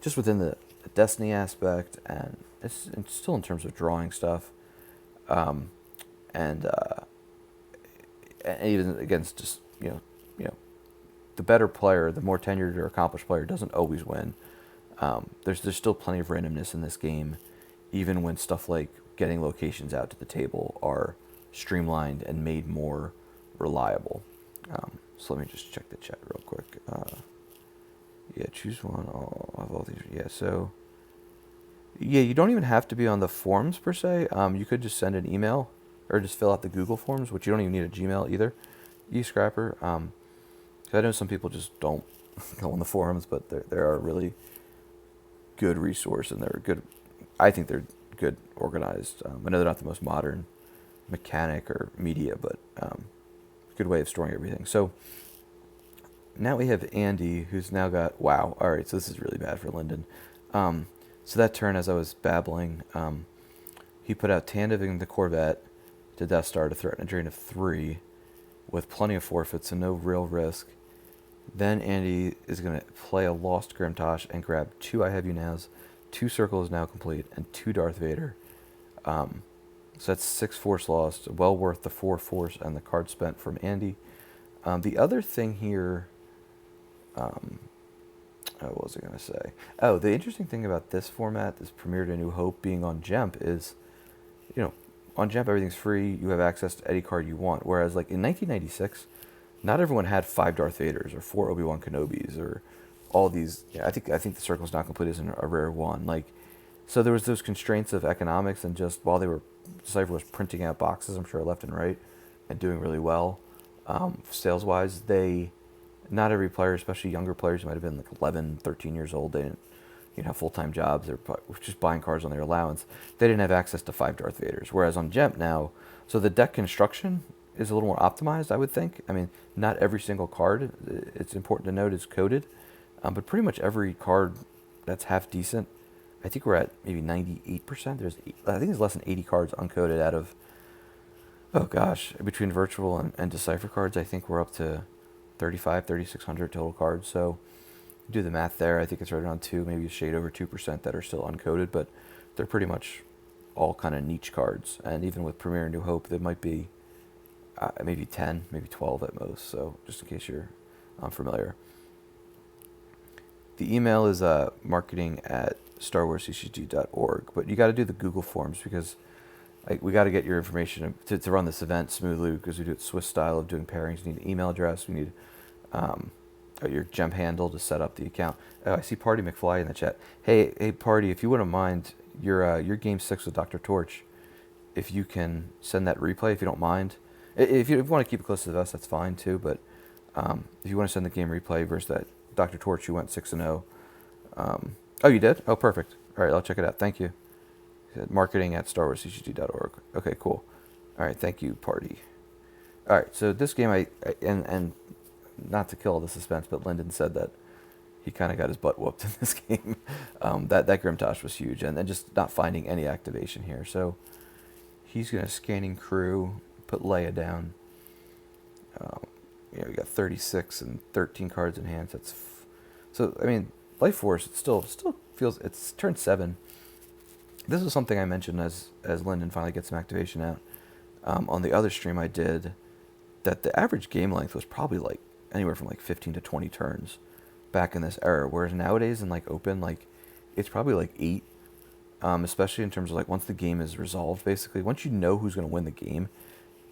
just within the Destiny aspect, and it's still in terms of drawing stuff, and even against just the better player, the more tenured or accomplished player doesn't always win. There's still plenty of randomness in this game, even when stuff like getting locations out to the table are streamlined and made more reliable. So let me just check the chat real quick. Yeah, choose one. Of all these. Yeah, so yeah, you don't even have to be on the forums per se. You could just send an email or just fill out the Google forms, which you don't even need a Gmail either. eScrapper. I know some people just don't go on the forums, but they're a really good resource, and they're good. I think they're good organized. I know they're not the most modern mechanic or media, but good way of storing everything. So now we have Andy, who's now got, wow, all right, so this is really bad for Lyndon. So that turn, as I was babbling, he put out Tandaving the Corvette to Death Star to threaten a drain of 3 with plenty of forfeits and no real risk. Then Andy is going to play a Lost Grimtosh and grab 2 I Have You Nows, 2 Circles Now Complete, and 2 Darth Vader. So that's 6 Force lost, well worth the 4 Force and the card spent from Andy. The other thing here, what was I going to say? Oh, the interesting thing about this format, this Premiere to New Hope being on Jemp is, on Jemp everything's free. You have access to any card you want. Whereas like in 1996, not everyone had 5 Darth Vaders or 4 Obi-Wan Kenobis or all these. Yeah, I think the Circle's Not Complete isn't a rare one. So there was those constraints of economics, and just while Decipher was printing out boxes, I'm sure left and right, and doing really well, sales-wise, not every player, especially younger players who might have been like 11, 13 years old, they didn't have full-time jobs, they're just buying cards on their allowance, they didn't have access to 5 Darth Vaders. Whereas on Gemp now, so the deck construction is a little more optimized, I would think. I mean, not every single card, it's important to note, is coded, but pretty much every card that's half decent, I think we're at maybe 98%. I think there's less than 80 cards uncoded out of, oh gosh, between virtual and Decipher cards, I think we're up to 3,600 total cards. So do the math there. I think it's right around 2, maybe a shade over 2% that are still uncoded, but they're pretty much all kind of niche cards. And even with Premiere and New Hope, there might be maybe 10, maybe 12 at most. So just in case you're unfamiliar. The email is marketing@starwarsccg.org, but you got to do the Google forms because we got to get your information to run this event smoothly, because we do it Swiss style of doing pairings. We need an email address. We need your Gemp handle to set up the account. Oh, I see Party McFly in the chat. Hey, Party, if you wouldn't mind, your Game 6 with DRTORCH, if you can send that replay, if you don't mind. If you want to keep it close to the vest, that's fine too, but if you want to send the game replay versus that DRTORCH, you went 6-0. Oh, you did? Oh, perfect. All right, I'll check it out. Thank you. Marketing@starwarsccg.org. Okay, cool. All right, thank you, Party. All right, so this game, and not to kill the suspense, but Lyndon said that he kind of got his butt whooped in this game. That Grimtosh was huge, and then just not finding any activation here. So he's going to Scanning Crew, put Leia down. We got 36 and 13 cards in hand. So I mean, Life Force, it still feels, it's turn 7. This is something I mentioned as Lyndon finally gets some activation out. On the other stream I did, that the average game length was probably like anywhere from like 15 to 20 turns back in this era, whereas nowadays in like open, like it's probably like 8, especially in terms of like once the game is resolved, basically once you know who's going to win the game,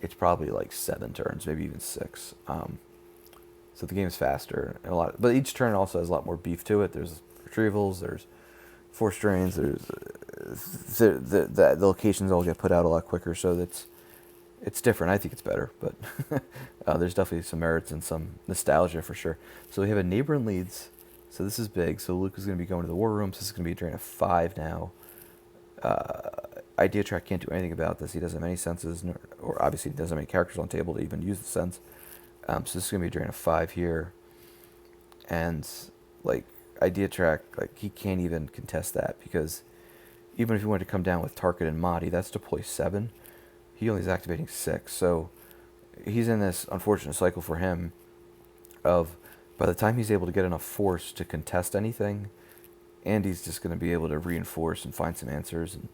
it's probably like 7 turns, maybe even 6. So the game's faster and a lot, but each turn also has a lot more beef to it. There's retrievals, there's force drains, there's the locations all get put out a lot quicker, so it's different. I think it's better, but there's definitely some merits and some nostalgia for sure. So we have a neighbor in Leeds. So this is big. So Luke is going to be going to the war rooms. This is going to be a drain of 5 now. Ideatrack can't do anything about this. He doesn't have any senses, or obviously he doesn't have any characters on table to even use the sense. So this is going to be a drain of 5 here. And like Ideatrack, like he can't even contest that, because even if he wanted to come down with Tarkin and Mahdi, that's deploy 7. He only is activating 6. So he's in this unfortunate cycle for him of by the time he's able to get enough force to contest anything, Andy's just going to be able to reinforce and find some answers and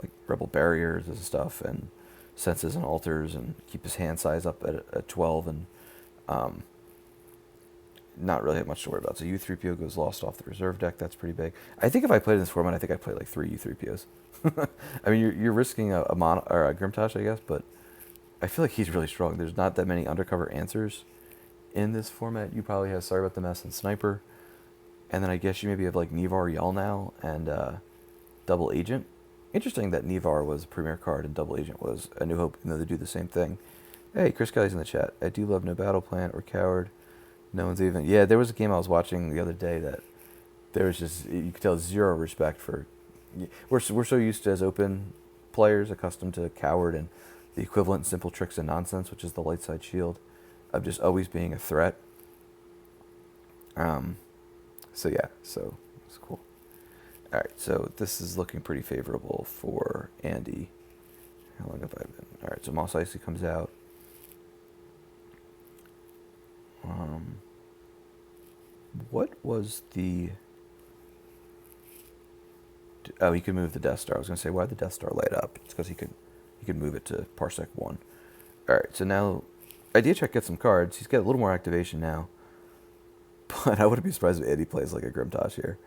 like rebel barriers and stuff and senses and altars and keep his hand size up at 12 and not really have much to worry about. So U3PO goes lost off the reserve deck. That's pretty big. I think if I played in this format, I think I'd play like 3 U3POs. I mean, you're risking a mono, or a Grimtosh, I guess, but I feel like he's really strong. There's not that many undercover answers in this format. You probably have Sorry About the Mess and Sniper, and then I guess you maybe have like Nevar Yell now and Double Agent. Interesting that Nevar was a premier card and Double Agent was A New Hope, even though they do the same thing. Hey, Chris Kelly's in the chat. I do love No Battle Plan or Coward. No one's even... Yeah, there was a game I was watching the other day that there was just... You could tell zero respect for... We're so used to, as open players, accustomed to Coward and the equivalent Simple Tricks and Nonsense, which is the light side shield, of just always being a threat. So yeah, so it's cool. All right, so this is looking pretty favorable for Andy. How long have I been? All right, so Mos Eisley comes out. What was the... Oh, he could move the Death Star. I was going to say, why did the Death Star light up? It's because he could move it to Parsec 1. All right, so now Ideatrack gets some cards. He's got a little more activation now. But I wouldn't be surprised if Andy plays like a Grimtosh here.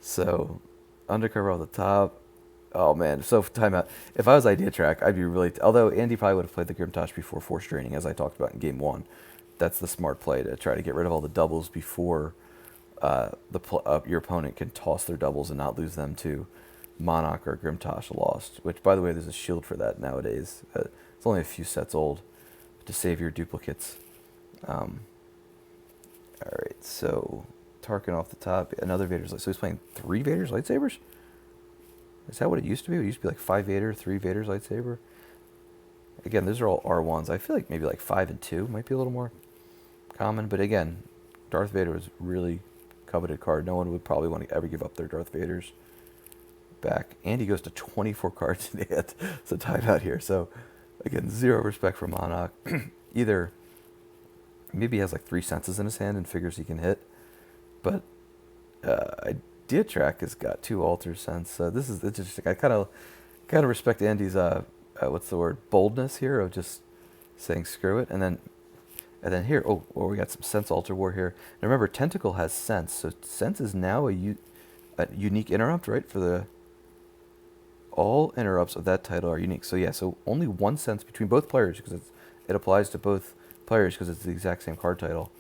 So, undercover on the top. Oh, man. So, timeout. If I was Ideatrack, I'd be really... Although Andy probably would have played the Grimtosh before Force Draining, as I talked about in Game 1. That's the smart play, to try to get rid of all the doubles before your opponent can toss their doubles and not lose them to Monarch or Grimtosh Lost. Which, by the way, there's a shield for that nowadays. It's only a few sets old to save your duplicates. All right, so Tarkin off the top, another Vader's. So he's playing 3 Vader's lightsabers? Is that what it used to be? It used to be like 5 Vader, 3 Vader's lightsaber. Again, those are all R1s. I feel like maybe like 5 and 2 might be a little more common. But again, Darth Vader was really coveted card. No one would probably want to ever give up their Darth Vaders back. Andy goes to 24 cards in hand. It's a timeout here. So again, zero respect for Monarch. Either maybe he has like 3 senses in his hand and figures he can hit. But Ideatrack has got 2 alter sense. So this is interesting. I kind of respect Andy's what's the word, boldness here of just saying screw it. And then here, we got some sense alter war here. And remember, Tentacle has sense, so sense is now a unique interrupt, right? For all interrupts of that title are unique. So yeah, so only 1 sense between both players, because it applies to both players because it's the exact same card title.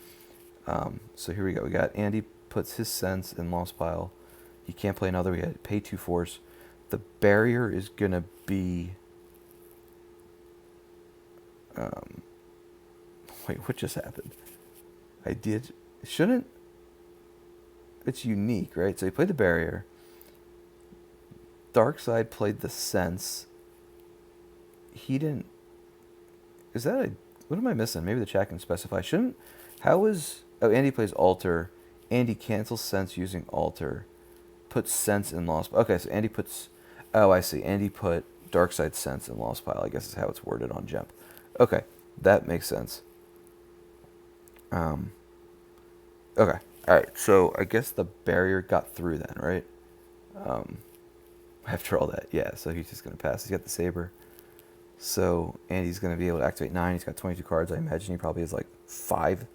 So here we go. We got Andy puts his sense in Lost Pile. He can't play another. We had pay 2 force. The barrier is gonna be. Wait, what just happened? Shouldn't... It's unique, right? So he played the barrier. Darkside played the sense. He didn't... Is that a... What am I missing? Maybe the chat can specify. Oh, Andy plays alter. Andy cancels sense using alter. Puts sense in Lost Pile. Okay, so Andy puts... Oh, I see. Andy put Darkside sense in Lost Pile, I guess is how it's worded on Jump. Okay, that makes sense. Okay, all right. So I guess the barrier got through then, right? after all that. Yeah, so he's just going to pass. He's got the saber. So Andy's going to be able to activate 9. He's got 22 cards. I imagine he probably has like 5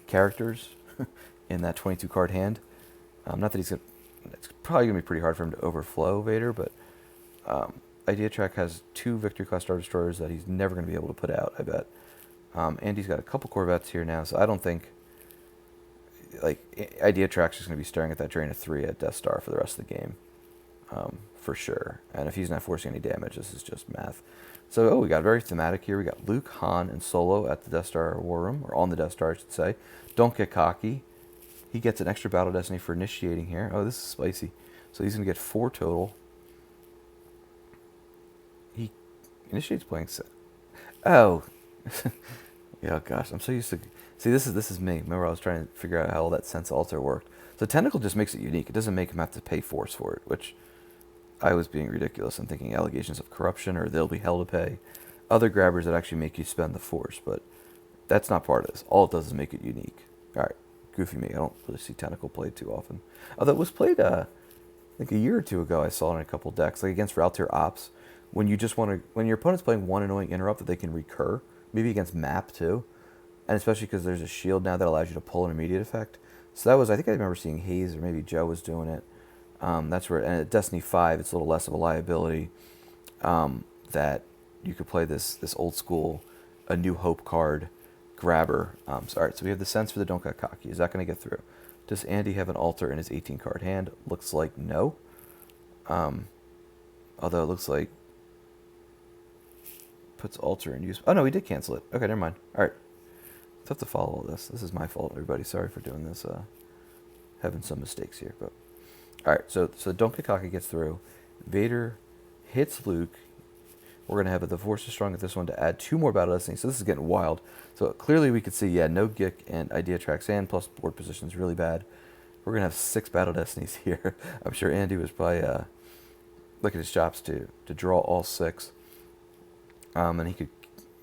characters in that 22 card hand. Not that he's going to... It's probably going to be pretty hard for him to overflow Vader, but ideatrack has 2 Victory Class Star Destroyers that he's never going to be able to put out, I bet. Andy's got a couple Corvettes here now, so I don't think... Like, ideatrack's just going to be staring at that drain of 3 at Death Star for the rest of the game. For sure. And if he's not forcing any damage, this is just math. So, we got very thematic here. We got Luke, Han, and Solo at the Death Star War Room, or on the Death Star, I should say. Don't get cocky. He gets an extra Battle Destiny for initiating here. Oh, this is spicy. So he's going to get 4 total. He initiates playing set. Oh. Yeah, gosh, I'm so used to... See, this is me. Remember, I was trying to figure out how all that Sense Alter worked. So Tentacle just makes it unique. It doesn't make him have to pay Force for it, which I was being ridiculous. I'm thinking allegations of corruption, or they'll be hell to pay. Other grabbers that actually make you spend the Force, but that's not part of this. All it does is make it unique. All right, goofy me. I don't really see Tentacle played too often. Although it was played, like a year or 2 ago, I saw it in a couple decks, like against Raltier Ops, when you just want to... When your opponent's playing one annoying interrupt that they can recur, maybe against Map, too. And especially because there's a shield now that allows you to pull an immediate effect. So that was, I think I remember seeing Hayes, or maybe Joe was doing it. That's where, and at Destiny 5, it's a little less of a liability, that you could play this old school, A New Hope card, grabber. All right, so we have the Sense for the Don't Get Cocky. Is that going to get through? Does Andy have an altar in his 18 card hand? Looks like no. Although it looks like puts altar in use. Oh no, he did cancel it. Okay, never mind. All right. I have to follow all this. This is my fault, everybody. Sorry for doing this. Having some mistakes here, but all right. So Don't Get Cocky gets through. Vader hits Luke. We're gonna have the Force is strong at this one to add 2 more Battle Destinies. So this is getting wild. So clearly we could see, yeah, no Gick and ideatrack sand plus board position is really bad. We're gonna have 6 Battle Destinies here. I'm sure Andy was probably looking at his chops to draw all 6, and he could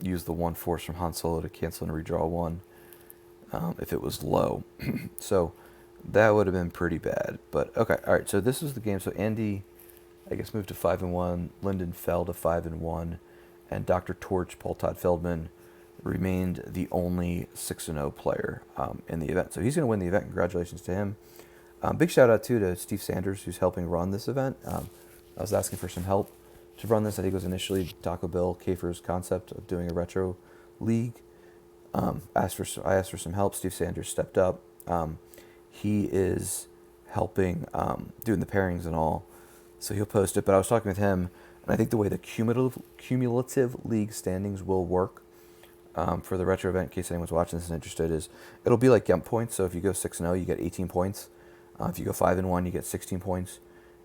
use the 1 Force from Han Solo to cancel and redraw 1 if it was low. So that would have been pretty bad. But okay, all right. So this is the game. So Andy, I guess, moved to 5-1. Lyndon fell to 5-1, and DRTORCH, Paul Todd Feldman, remained the only 6-0 player in the event. So he's going to win the event. Congratulations to him. Big shout out too to Steve Sanders, who's helping run this event. I was asking for some help to run this. I think it was initially Taco Bill Kafer's concept of doing a retro league. I asked for some help. Steve Sanders stepped up. He is helping doing the pairings and all, so he'll post it. But I was talking with him, and I think the way the cumulative league standings will work for the retro event, in case anyone's watching this and interested, is it'll be like Gemp points. So if you go 6-0, you get 18 points. If you go 5-1, you get 16 points.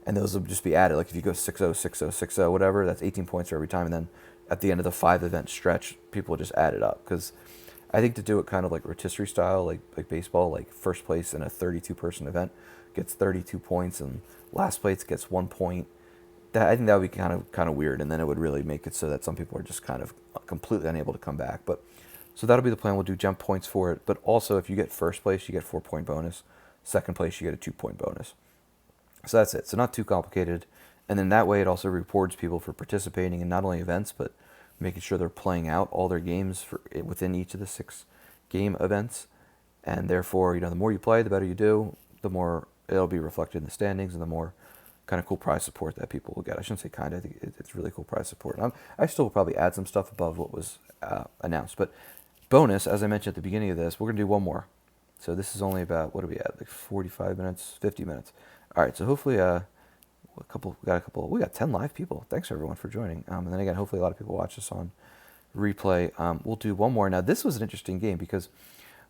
And those will just be added. Like if you go 6-0, 6-0, 6-0, whatever, that's 18 points for every time. And then at the end of the 5-event stretch, people will just add it up. Because I think to do it kind of like rotisserie style, like baseball, like first place in a 32-person event gets 32 points, and last place gets 1 point. I think that would be kind of weird, and then it would really make it so that some people are just kind of completely unable to come back. But so that'll be the plan. We'll do jump points for it. But also, if you get first place, you get 4-point bonus. Second place, you get a 2-point bonus. So that's it. So not too complicated. And then that way it also rewards people for participating in not only events, but making sure they're playing out all their games within each of the 6 game events. And therefore, the more you play, the better you do, the more it'll be reflected in the standings, and the more kind of cool prize support that people will get. I shouldn't say kind of. I think it's really cool prize support. I still will probably add some stuff above what was announced. But bonus, as I mentioned at the beginning of this, we're going to do one more. So this is only about, what are we at, like 45 minutes, 50 minutes. All right, so hopefully we got 10 live people. Thanks everyone for joining. And then again, hopefully a lot of people watch this on replay. We'll do one more. Now this was an interesting game because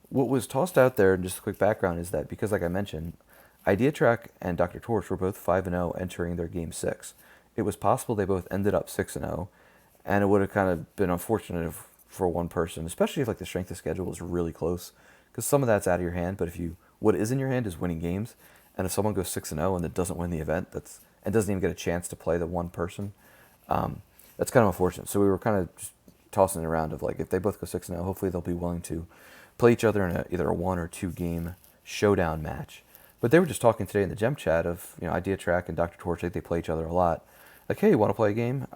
what was tossed out there, and just a quick background, is that because, like I mentioned, ideatrack and DRTORCH were both 5-0 entering their game 6. It was possible they both ended up 6-0, and it would have kind of been unfortunate for one person, especially if like the strength of schedule was really close, because some of that's out of your hand. But what is in your hand is winning games. And if someone goes 6-0 and it doesn't win the event, and doesn't even get a chance to play the one person, that's kind of unfortunate. So we were kind of just tossing it around of like, if they both go 6-0, hopefully they'll be willing to play each other in either a 1 or 2 game showdown match. But they were just talking today in the Gem chat of ideatrack and DRTORCH. I think they play each other a lot. like, hey, you want to play a game?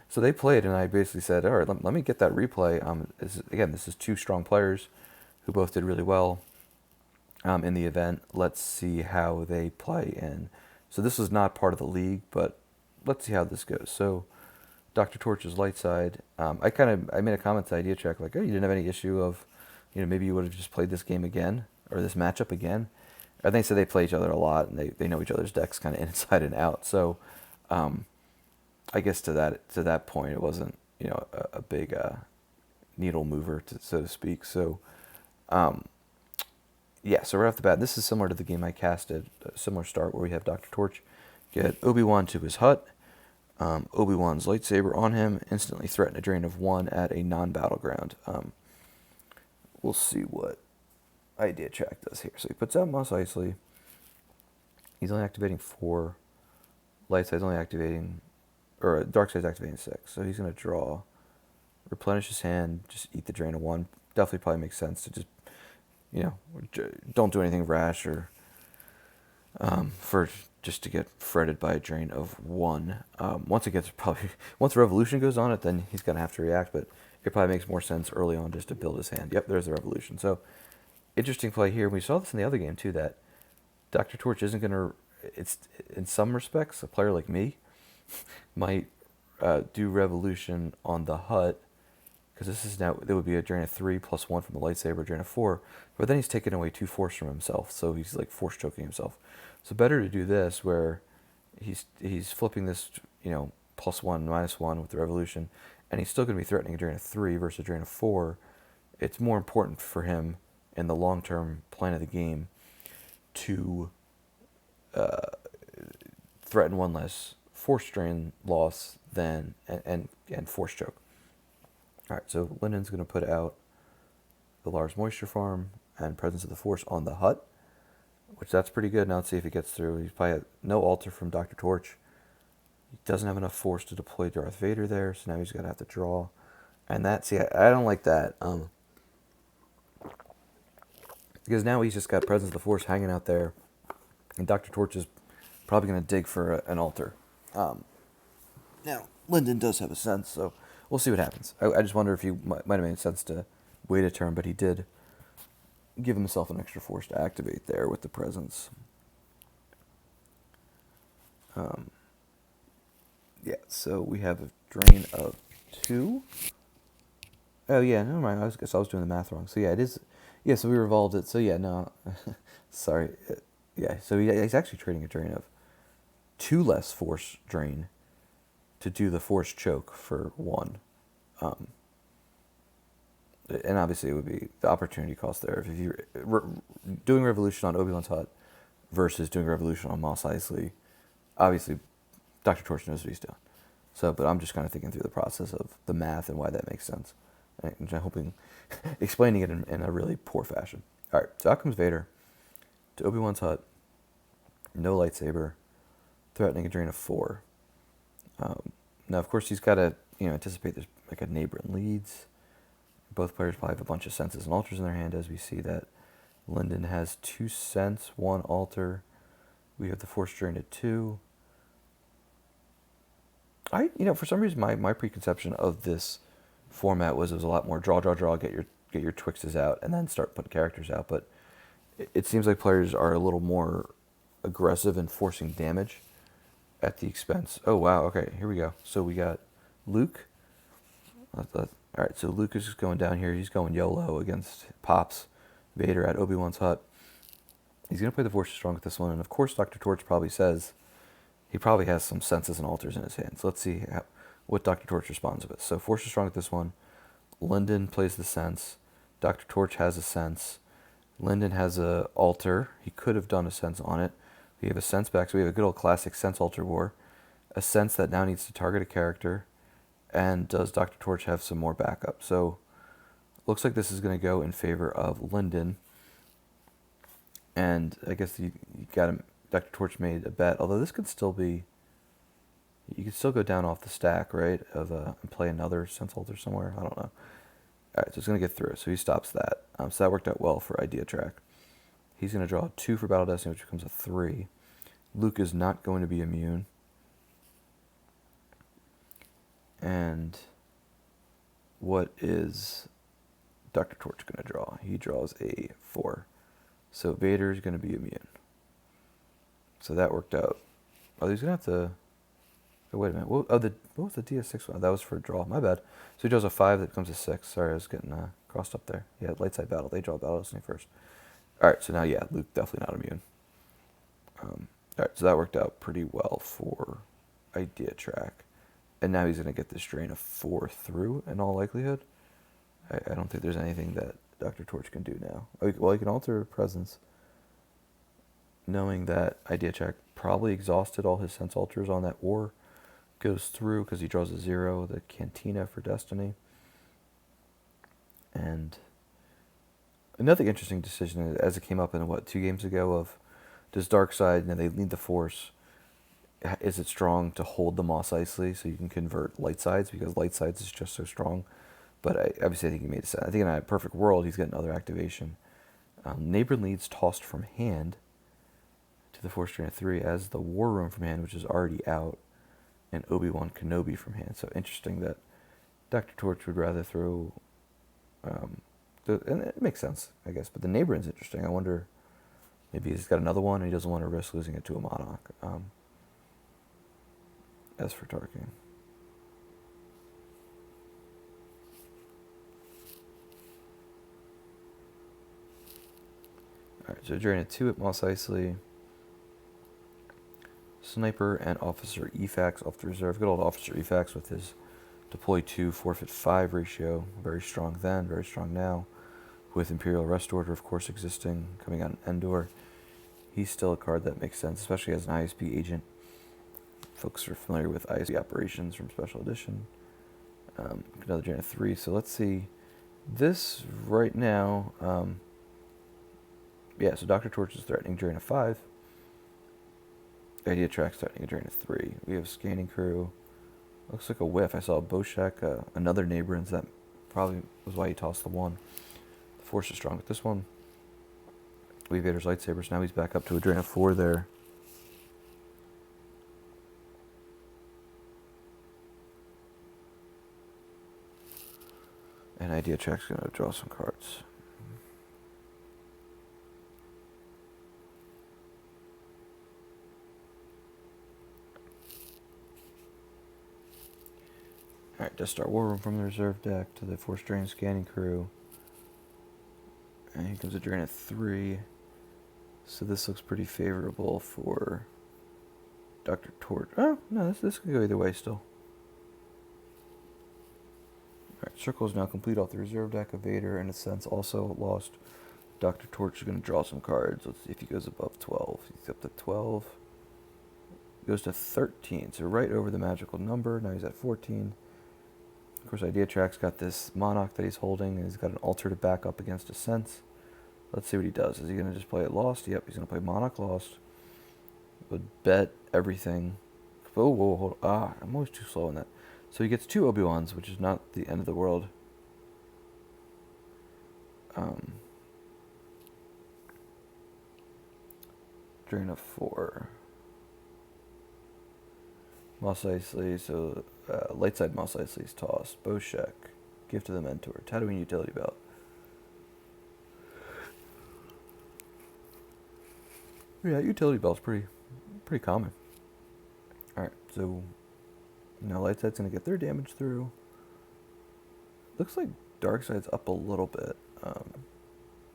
So they played, and I basically said, all right, let me get that replay. This is two strong players who both did really well in the event. Let's see how they play in. So this was not part of the league, but let's see how this goes. So DRTORCH's light side, I made a comment to ideatrack like, oh, you didn't have any issue of, maybe you would have just played this game again or this matchup again. And they said they play each other a lot and they know each other's decks kind of inside and out. So I guess to that point, it wasn't a big needle mover, so to speak. So so right off the bat, this is similar to the game I casted, a similar start where we have DRTORCH get Obi-Wan to his hut. Obi-Wan's lightsaber on him, instantly threaten a drain of 1 at a non-battleground. We'll see what ideatrack does here. So he puts out Mos Eisley. He's only activating 4. Light side's only activating, or dark side's activating 6. So he's going to draw, replenish his hand, just eat the drain of 1. Definitely probably makes sense to just, don't do anything rash or for just to get fretted by a drain of 1. Once Revolution goes on it, then he's going to have to react, but it probably makes more sense early on just to build his hand. Yep, there's the Revolution. So, interesting play here. We saw this in the other game, too, that DRTORCH isn't going to, it's in some respects, a player like me might do Revolution on the hut, because this is now, there would be a drain of 3 plus 1 from the lightsaber, drain of 4, but then he's taking away 2 force from himself, so he's like force choking himself. So better to do this where he's flipping this, plus 1, minus 1 with the Revolution, and he's still going to be threatening a drain of 3 versus a drain of 4. It's more important for him in the long-term plan of the game to threaten 1 less force drain loss than and force choke. All right, so Lyndon's going to put out the Lars Moisture Farm and Presence of the Force on the hut, which that's pretty good. Now let's see if it gets through. He's probably no altar from DRTORCH. He doesn't have enough force to deploy Darth Vader there, so now he's going to have to draw. And that, see, I don't like that. Because now he's just got Presence of the Force hanging out there, and DRTORCH is probably going to dig for an altar. Now, Lyndon does have a sense, so we'll see what happens. I just wonder if he might have made sense to wait a turn, but he did give himself an extra force to activate there with the presence. So we have a drain of 2. Oh, yeah, never mind. I guess I was doing the math wrong. So, yeah, it is. Yeah, so we revolved it. So, yeah, no. Sorry. So he's actually trading a drain of 2 less force drain to do the force choke for 1. And obviously it would be the opportunity cost there. If you're doing Revolution on Obi-Wan's hut versus doing Revolution on Mos Eisley, obviously DRTORCH knows what he's doing. So, but I'm just kind of thinking through the process of the math and why that makes sense. And I'm hoping, explaining it in a really poor fashion. All right, so out comes Vader to Obi-Wan's hut. No lightsaber, threatening a drain of 4. Now, of course, he's got to anticipate there's like a neighbor in leads. Both players probably have a bunch of senses and altars in their hand, as we see that Lyndon has 2 sense, 1 altar. We have the force drain at 2. For some reason, my preconception of this format was it was a lot more draw, get your Twixes out, and then start putting characters out. But it seems like players are a little more aggressive in forcing damage at the expense. Oh, wow, okay, here we go. So we got Luke. All right, so Luke is just going down here. He's going YOLO against Pops Vader at Obi-Wan's hut. He's going to play the Force Strong with this one, and of course DRTORCH probably says he probably has some senses and altars in his hand. So let's see what DRTORCH responds with. So Force Strong with this one. Lyndon plays the sense. DRTORCH has a sense. Lyndon has a altar. He could have done a sense on it. We have a sense back, so we have a good old classic sense altar war. A sense that now needs to target a character. And does DRTORCH have some more backup? So looks like this is going to go in favor of Lyndon. And I guess you got him. DRTORCH made a bet, although this could still be. You could still go down off the stack, right? And play another sense altar somewhere. I don't know. All right, so it's going to get through. So he stops that. So that worked out well for ideatrack. He's going to draw 2 for Battle Destiny, which becomes a 3. Luke is not going to be immune. And what is Dr. Torch going to draw? He draws a 4. So Vader is going to be immune. So that worked out. Oh, he's going to have to... Oh, wait a minute. What was the DS6 one? That was for a draw. My bad. So he draws a 5 that becomes a 6. Sorry, I was getting crossed up there. Yeah, light side battle. They draw battle listening first. Alright, so now, yeah, Luke definitely not immune. Alright, so that worked out pretty well for ideatrack. And now he's going to get this drain of 4 through, in all likelihood. I don't think there's anything that Dr. Torch can do now. Well, he can alter presence, knowing that ideatrack probably exhausted all his sense alters on that war. Goes through because he draws a 0, the Cantina for Destiny. And another interesting decision, as it came up in, 2 games ago, of does Darkseid, and they need the Force, is it strong to hold the Mos Eisley so you can convert light sides, because light sides is just so strong. But I obviously think he made sense. I think in a perfect world, he's got another activation. Neighbor leads tossed from hand to the Force drain of 3 as the War Room from hand, which is already out, and Obi-Wan Kenobi from hand. So interesting that Dr. Torch would rather throw... and it makes sense, I guess. But the neighbor is interesting. I wonder, maybe he's got another one and he doesn't want to risk losing it to a Monarch. As for Tarkin. Alright, so drain a 2 at Mos Eisley. Sniper and Officer Efax off the reserve. Good old Officer Efax with his deploy 2, forfeit 5 ratio. Very strong then, very strong now. With Imperial Arrest Order, of course, existing, coming out in Endor. He's still a card that makes sense, especially as an ISP agent. Folks are familiar with ISP operations from Special Edition. Another drain of 3. So let's see. This right now, yeah, so Dr. Torch is threatening drain of 5. Ideatrack's threatening a drain of 3. We have Scanning Crew. Looks like a whiff. I saw a Boshek, another neighbor, and that probably was why he tossed the 1. The Force is strong with this one. We have Vader's lightsabers. Now he's back up to a drain of 4 there. And Ideatrack's going to draw some cards. Alright, Death Star War Room from the reserve deck to the Force Drain Scanning Crew. And here comes a drain of 3. So this looks pretty favorable for Dr. Torch. Oh, no, this could go either way still. Alright, Circle is now complete off the reserve deck of Vader, in a sense also lost. Dr. Torch is going to draw some cards. Let's see if he goes above 12. He's up to 12. Goes to 13, so right over the magical number. Now he's at 14. Of course, Ideatrack's got this Monarch that he's holding, and he's got an altar to back up against a sense. Let's see what he does. Is he going to just play it Lost? Yep, he's going to play Monarch Lost. Would bet everything. Oh, whoa, hold on. I'm always too slow in that. So he gets 2 Obi-Wans, which is not the end of the world. Drain of 4. Mos Eisley, so light side Mos Eisley is tossed. Boshek, Gift of the Mentor, Tatooine Utility Belt. Yeah, Utility Belt's pretty common. Alright, so now light side's going to get their damage through. Looks like dark side's up a little bit.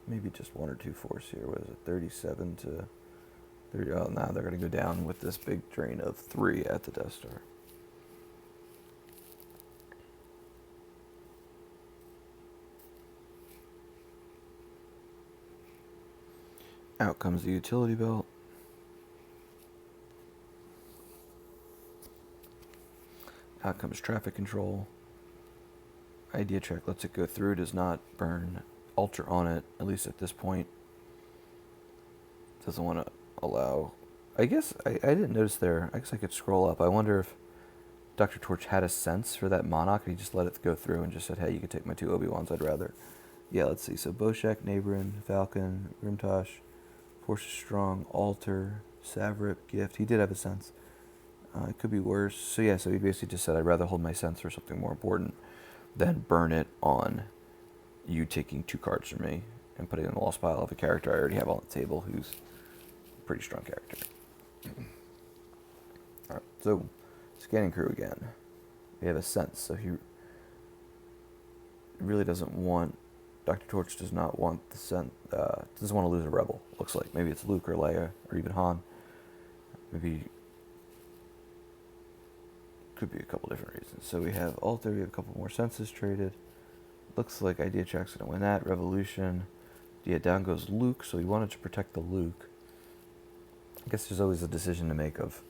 Maybe just 1 or 2 force here. What is it, 37 to... Oh, now they're going to go down with this big drain of 3 at the Death Star. Out comes the utility belt. Out comes traffic control. Ideatrack lets it go through, does not burn altar on it, at least at this point. Doesn't want to allow... I guess I didn't notice there. I guess I could scroll up. I wonder if Dr. Torch had a sense for that Monarch, and he just let it go through and just said, hey, you can take my 2 Obi-Wans, I'd rather. Yeah, let's see. So Boshek, Nabrin, Falcon, Grimtosh, Force is Strong, Altar, Savrip, Gift. He did have a sense. It could be worse. So yeah, so he basically just said, I'd rather hold my sense for something more important than burn it on you taking 2 cards from me and putting it in the lost pile of a character I already have on the table who's a pretty strong character. Alright, so scanning crew again. We have a sense, so he really doesn't want, Dr. Torch does not want the sense, doesn't want to lose a rebel, looks like. Maybe it's Luke or Leia or even Han. Maybe could be a couple different reasons. So we have Alter, we have a couple more senses traded. Looks like ideatrack's going to win that. Revolution. Yeah, down goes Luke, so he wanted to protect the Luke. I guess there's always a decision to make of,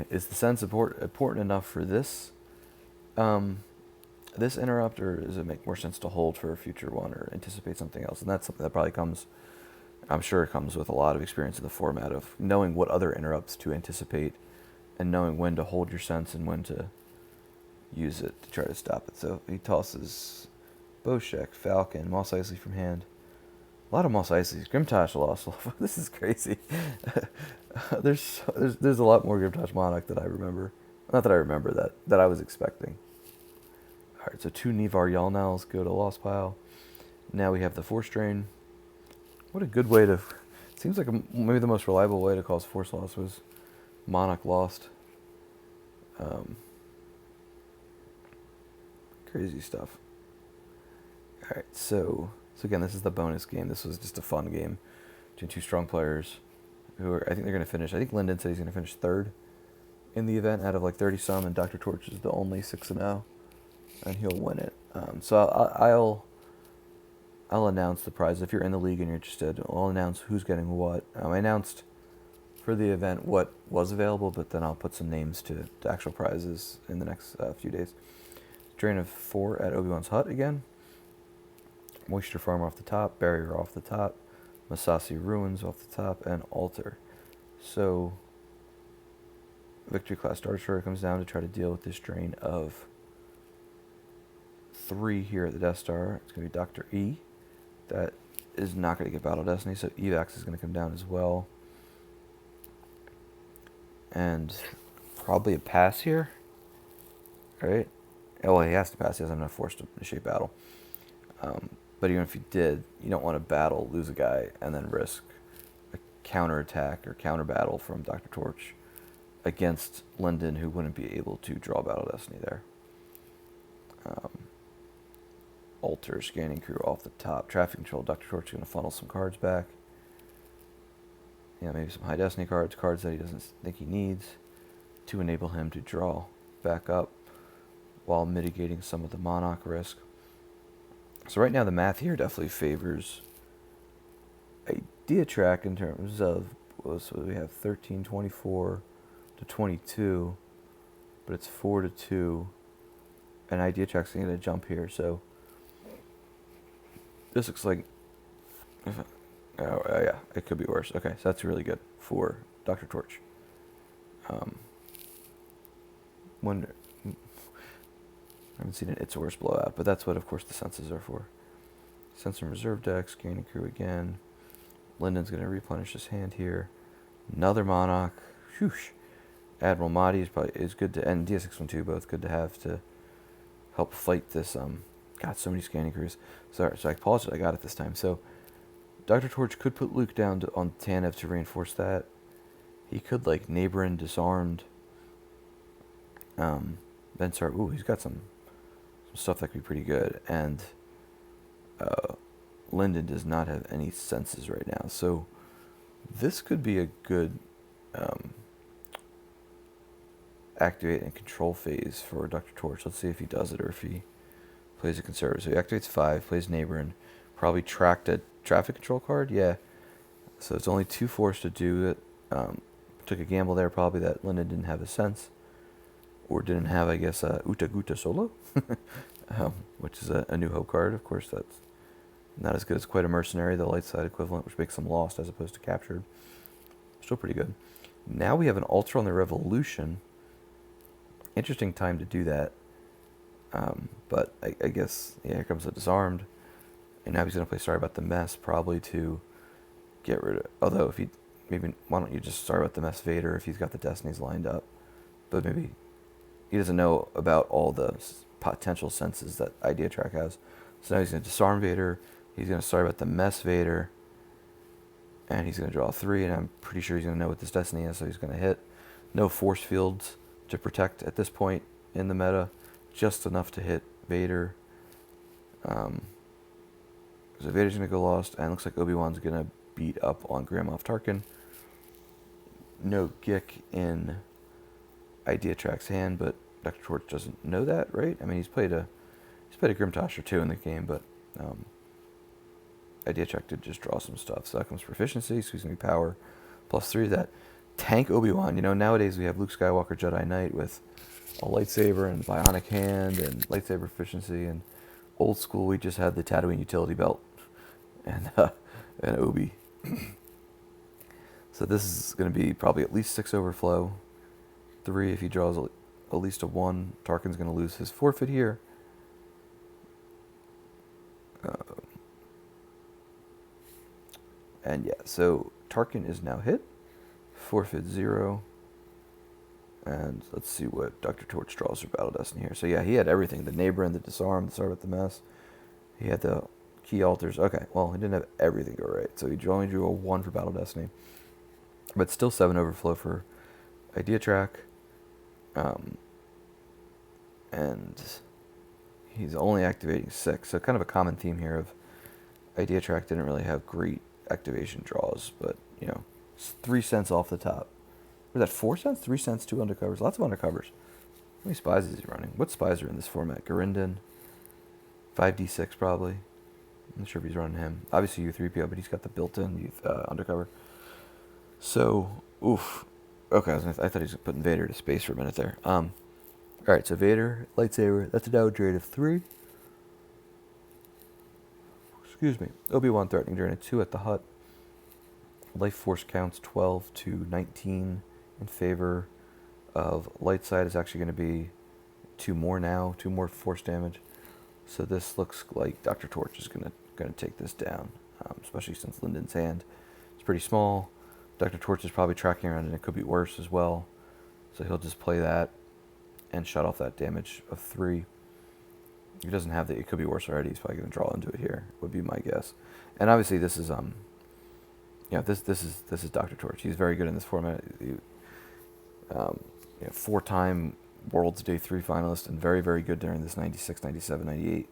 is the sense important enough for this this interrupt, or does it make more sense to hold for a future one or anticipate something else? And that's something that probably comes, I'm sure it comes with a lot of experience in the format of knowing what other interrupts to anticipate and knowing when to hold your sense and when to use it to try to stop it. So he tosses Boshek, Falcon, Mos Eisley from hand. A lot of Mos Eisleys. Grimtosh lost. This is crazy. there's a lot more Grimtosh Monarch that I remember. Not that I remember, that I was expecting. Alright, so 2 Nevar Yalnals go to lost pile. Now we have the Force Drain. What a good way to... Seems like maybe the most reliable way to cause Force loss was Monarch lost. Crazy stuff. Alright, so again, this is the bonus game. This was just a fun game between 2 strong players who are, I think they're going to finish. I think Lyndon said he's going to finish 3rd in the event out of like 30 some, and Dr. Torch is the only 6-0, and he'll win it. So I'll announce the prize if you're in the league and you're interested. I'll announce who's getting what. I announced for the event what was available, but then I'll put some names to actual prizes in the next few days. Drain of 4 at Obi-Wan's hut again. Moisture Farm off the top, Barrier off the top, Masasi Ruins off the top, and Altar. So, Victory Class Star Destroyer comes down to try to deal with this drain of 3 here at the Death Star. It's going to be Dr. E. That is not going to get Battle Destiny, so Evax is going to come down as well. And probably a pass here, right? Well, he has to pass. He doesn't have enough force to shape battle. But even if he did, you don't want to battle, lose a guy, and then risk a counterattack or counter battle from Dr. Torch against Lyndon, who wouldn't be able to draw Battle Destiny there. Alter, Scanning Crew off the top. Traffic Control, Dr. Torch is going to funnel some cards back. Yeah, maybe some High Destiny cards, cards that he doesn't think he needs, to enable him to draw back up while mitigating some of the Monarch risk. So right now the math here definitely favors ideatrack in terms of, so we have 13, 24 to 22, but it's 4 to 2, and ideatrack's going to jump here, so this looks like, yeah, it could be worse. Okay, so that's really good for Dr. Torch. Wonder, I haven't seen an It's a Worse blowout, but that's what, of course, the senses are for. Sense and reserve decks, Scanning Crew again. Lyndon's going to replenish his hand here. Another Monarch. Whoosh. Admiral Mahdi is good to, and DS612 both good to have to help fight this. God, so many Scanning Crews. Sorry, so I apologize, I got it this time. So Dr. Torch could put Luke down on Tanev to reinforce that. He could, like, Neighborin Disarmed. Then start, ooh, he's got some stuff that could be pretty good. And Lyndon does not have any senses right now. So this could be a good activate and control phase for Dr. Torch. Let's see if he does it or if he plays a conservative. So he activates 5, plays Neighborin, probably tracked a traffic control card. Yeah. So it's only 2 force to do it. Took a gamble there, probably that Lyndon didn't have a sense. Or didn't have, I guess, Uta Guta Solo, which is a New Hope card. Of course, that's not as good as Quite a Mercenary, the light side equivalent, which makes them lost as opposed to captured. Still pretty good. Now we have an Altar on the Revolution. Interesting time to do that. But I guess, yeah, here comes the Disarmed. And now he's going to play Sorry About the Mess, probably to get rid of... Although, if he... Maybe, why don't you just Sorry About the Mess Vader if he's got the Destinies lined up? but maybe he doesn't know about all the potential senses that ideatrack has. So now he's going to disarm Vader. He's going to start about the mess Vader. And he's going to draw 3, and I'm pretty sure he's going to know what this Destiny is, so he's going to hit. No force fields to protect at this point in the meta. Just enough to hit Vader. So Vader's going to go lost, and it looks like Obi-Wan's going to beat up on Grand Moff Tarkin. No Gick in ideatrack's hand, but Dr. Torch doesn't know that, right? I mean, he's played a Grimtosh or 2 in the game, but ideatrack did just draw some stuff. So that comes proficiency, so he's going to be power +3 that. Tank Obi-Wan. You know, nowadays we have Luke Skywalker Jedi Knight with a lightsaber and bionic hand and lightsaber proficiency, and old school we just had the Tatooine utility belt and Obi. So this is going to be probably at least 6 overflow. 3 if he draws at least a 1. Tarkin's going to lose his forfeit here. And yeah, so Tarkin is now hit. Forfeit 0. And let's see what Dr. Torch draws for Battle Destiny here. So yeah, he had everything. The neighbor and the disarm, the start with the mess. He had the key altars. Okay, well, he didn't have everything go right. So he only drew a 1 for Battle Destiny. But still 7 overflow for ideatrack. And he's only activating 6. So kind of a common theme here of ideatrack didn't really have great activation draws. But, you know, it's 3 cents off the top. Was that 4 cents? 3 cents, 2 undercovers. Lots of undercovers. How many spies is he running? What spies are in this format? Garindin. 5d6 probably. I'm not sure if he's running him. Obviously U3PO, but he's got the built-in undercover. So, oof. Okay, I thought he was putting Vader to space for a minute there. Alright, so Vader, lightsaber. That's a downward rate of 3. Excuse me. Obi-Wan threatening during a 2 at the hut. Life force counts 12 to 19 in favor of light side. Is actually going to be 2 more now, 2 more force damage. So this looks like Dr. Torch is going to take this down, especially since Lyndon's hand is pretty small. Dr. Torch is probably tracking around, and it could be worse as well. So he'll just play that and shut off that damage of 3. He doesn't have the it could be worse already. He's probably going to draw into it here, would be my guess. And obviously this is this is Dr. Torch. He's very good in this format. 4-time Worlds Day 3 finalist, and very, very good during this 96, 97, 98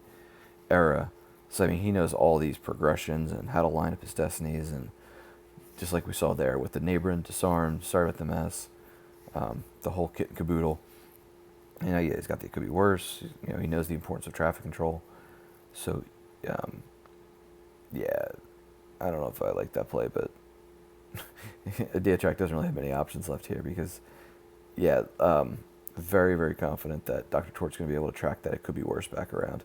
era. So, I mean, he knows all these progressions and how to line up his destinies, and just like we saw there with the neighbor and disarmed, sorry about the mess, the whole kit and caboodle. You know, yeah, he's got the it could be worse. You know, he knows the importance of traffic control. So, yeah, I don't know if I like that play, but ideatrack doesn't really have many options left here because, yeah, very, very confident that Dr. Torch is going to be able to track that it could be worse back around.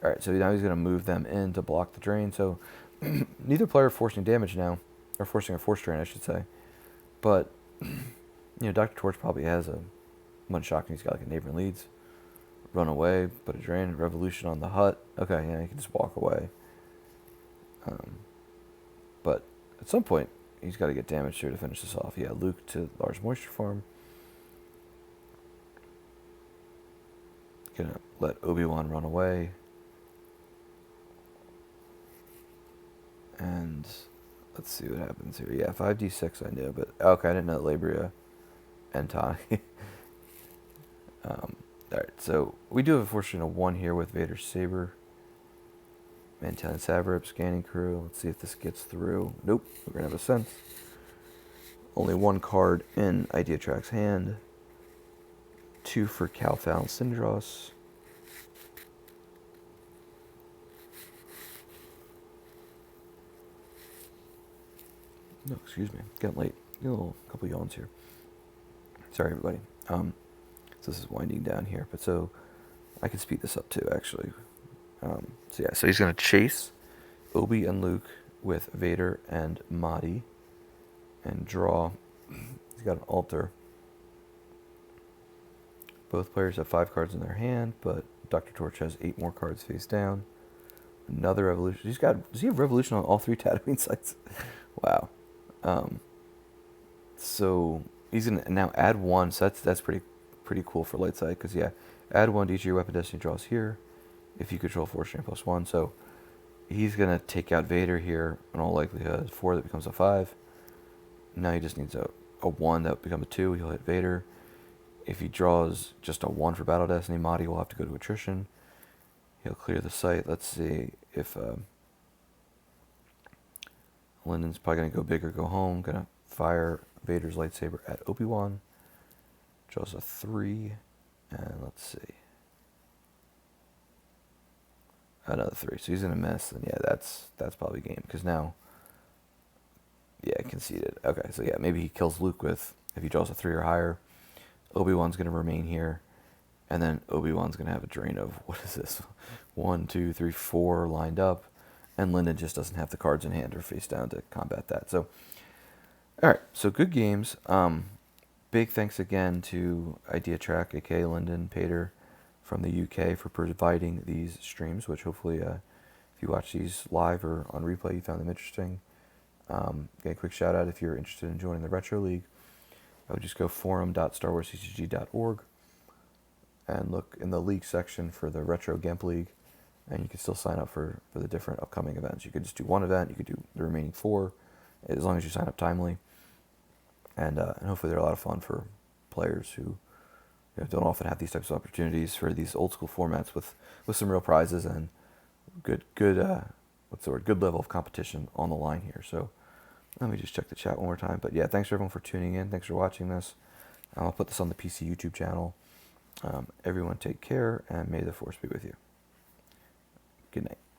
All right, so now he's going to move them in to block the drain. So neither player forcing damage now, or forcing a force drain, I should say. But, you know, Dr. Torch probably has a one shot, and he's got like a neighbor leads. Run away, put a drain, revolution on the hut. Okay, yeah, he can just walk away. But at some point, he's got to get damage here to finish this off. Yeah, Luke to large moisture farm. Gonna let Obi-Wan run away. And let's see what happens here. Yeah, 5d6 I knew, but okay, I didn't know Labria and Tani. Alright, so we do have a fortune of 1 here with Vader's Saber. Mantelian Savrip, scanning crew. Let's see if this gets through. Nope, we're going to have a sense. Only 1 card in ideatrack's hand. 2 for Calfal Syndros. No, excuse me. Getting late. Get a couple yawns here. Sorry, everybody. So this is winding down here, but so I can speed this up too, actually. So yeah, so he's gonna chase Obi and Luke with Vader and Mahdi, and draw. He's got an altar. Both players have 5 cards in their hand, but Dr. Torch has 8 more cards face down. Another revolution. Does he have revolution on all 3 Tatooine sites? Wow. So he's gonna now add 1. So that's pretty pretty cool for light side, because yeah, add 1 to each of your weapon destiny draws here if you control 4 strength plus 1. So he's going to take out Vader here in all likelihood. 4, that becomes a 5. Now he just needs a 1 that becomes a 2. He'll hit Vader. If he draws just a 1 for Battle Destiny, Mahdi will have to go to attrition. He'll clear the site. Let's see if Lyndon's probably going to go big or go home. Going to fire Vader's lightsaber at Obi-Wan. Draws a 3. And let's see. Another 3. So he's going to miss. And yeah, that's probably game. Because now, yeah, conceded. Okay, so yeah, maybe he kills Luke with, if he draws a 3 or higher, Obi-Wan's going to remain here. And then Obi-Wan's going to have a drain of, what is this? 1, 2, 3, 4 lined up. And Lyndon just doesn't have the cards in hand or face down to combat that. So, all right. So good games. Big thanks again to ideatrack, aka Lyndon Pater from the UK, for providing these streams, which hopefully, if you watch these live or on replay, you found them interesting. Again, a quick shout out if you're interested in joining the Retro League. I would just go forum.starwarsccg.org and look in the league section for the Retro Gemp League, and you can still sign up for the different upcoming events. You could just do one event, you could do the remaining 4, as long as you sign up timely. And hopefully they're a lot of fun for players who don't often have these types of opportunities for these old school formats with some real prizes and good level of competition on the line here. So let me just check the chat one more time. But yeah, thanks for everyone for tuning in. Thanks for watching this. I'll put this on the PC YouTube channel. Everyone take care, and may the Force be with you. Good night.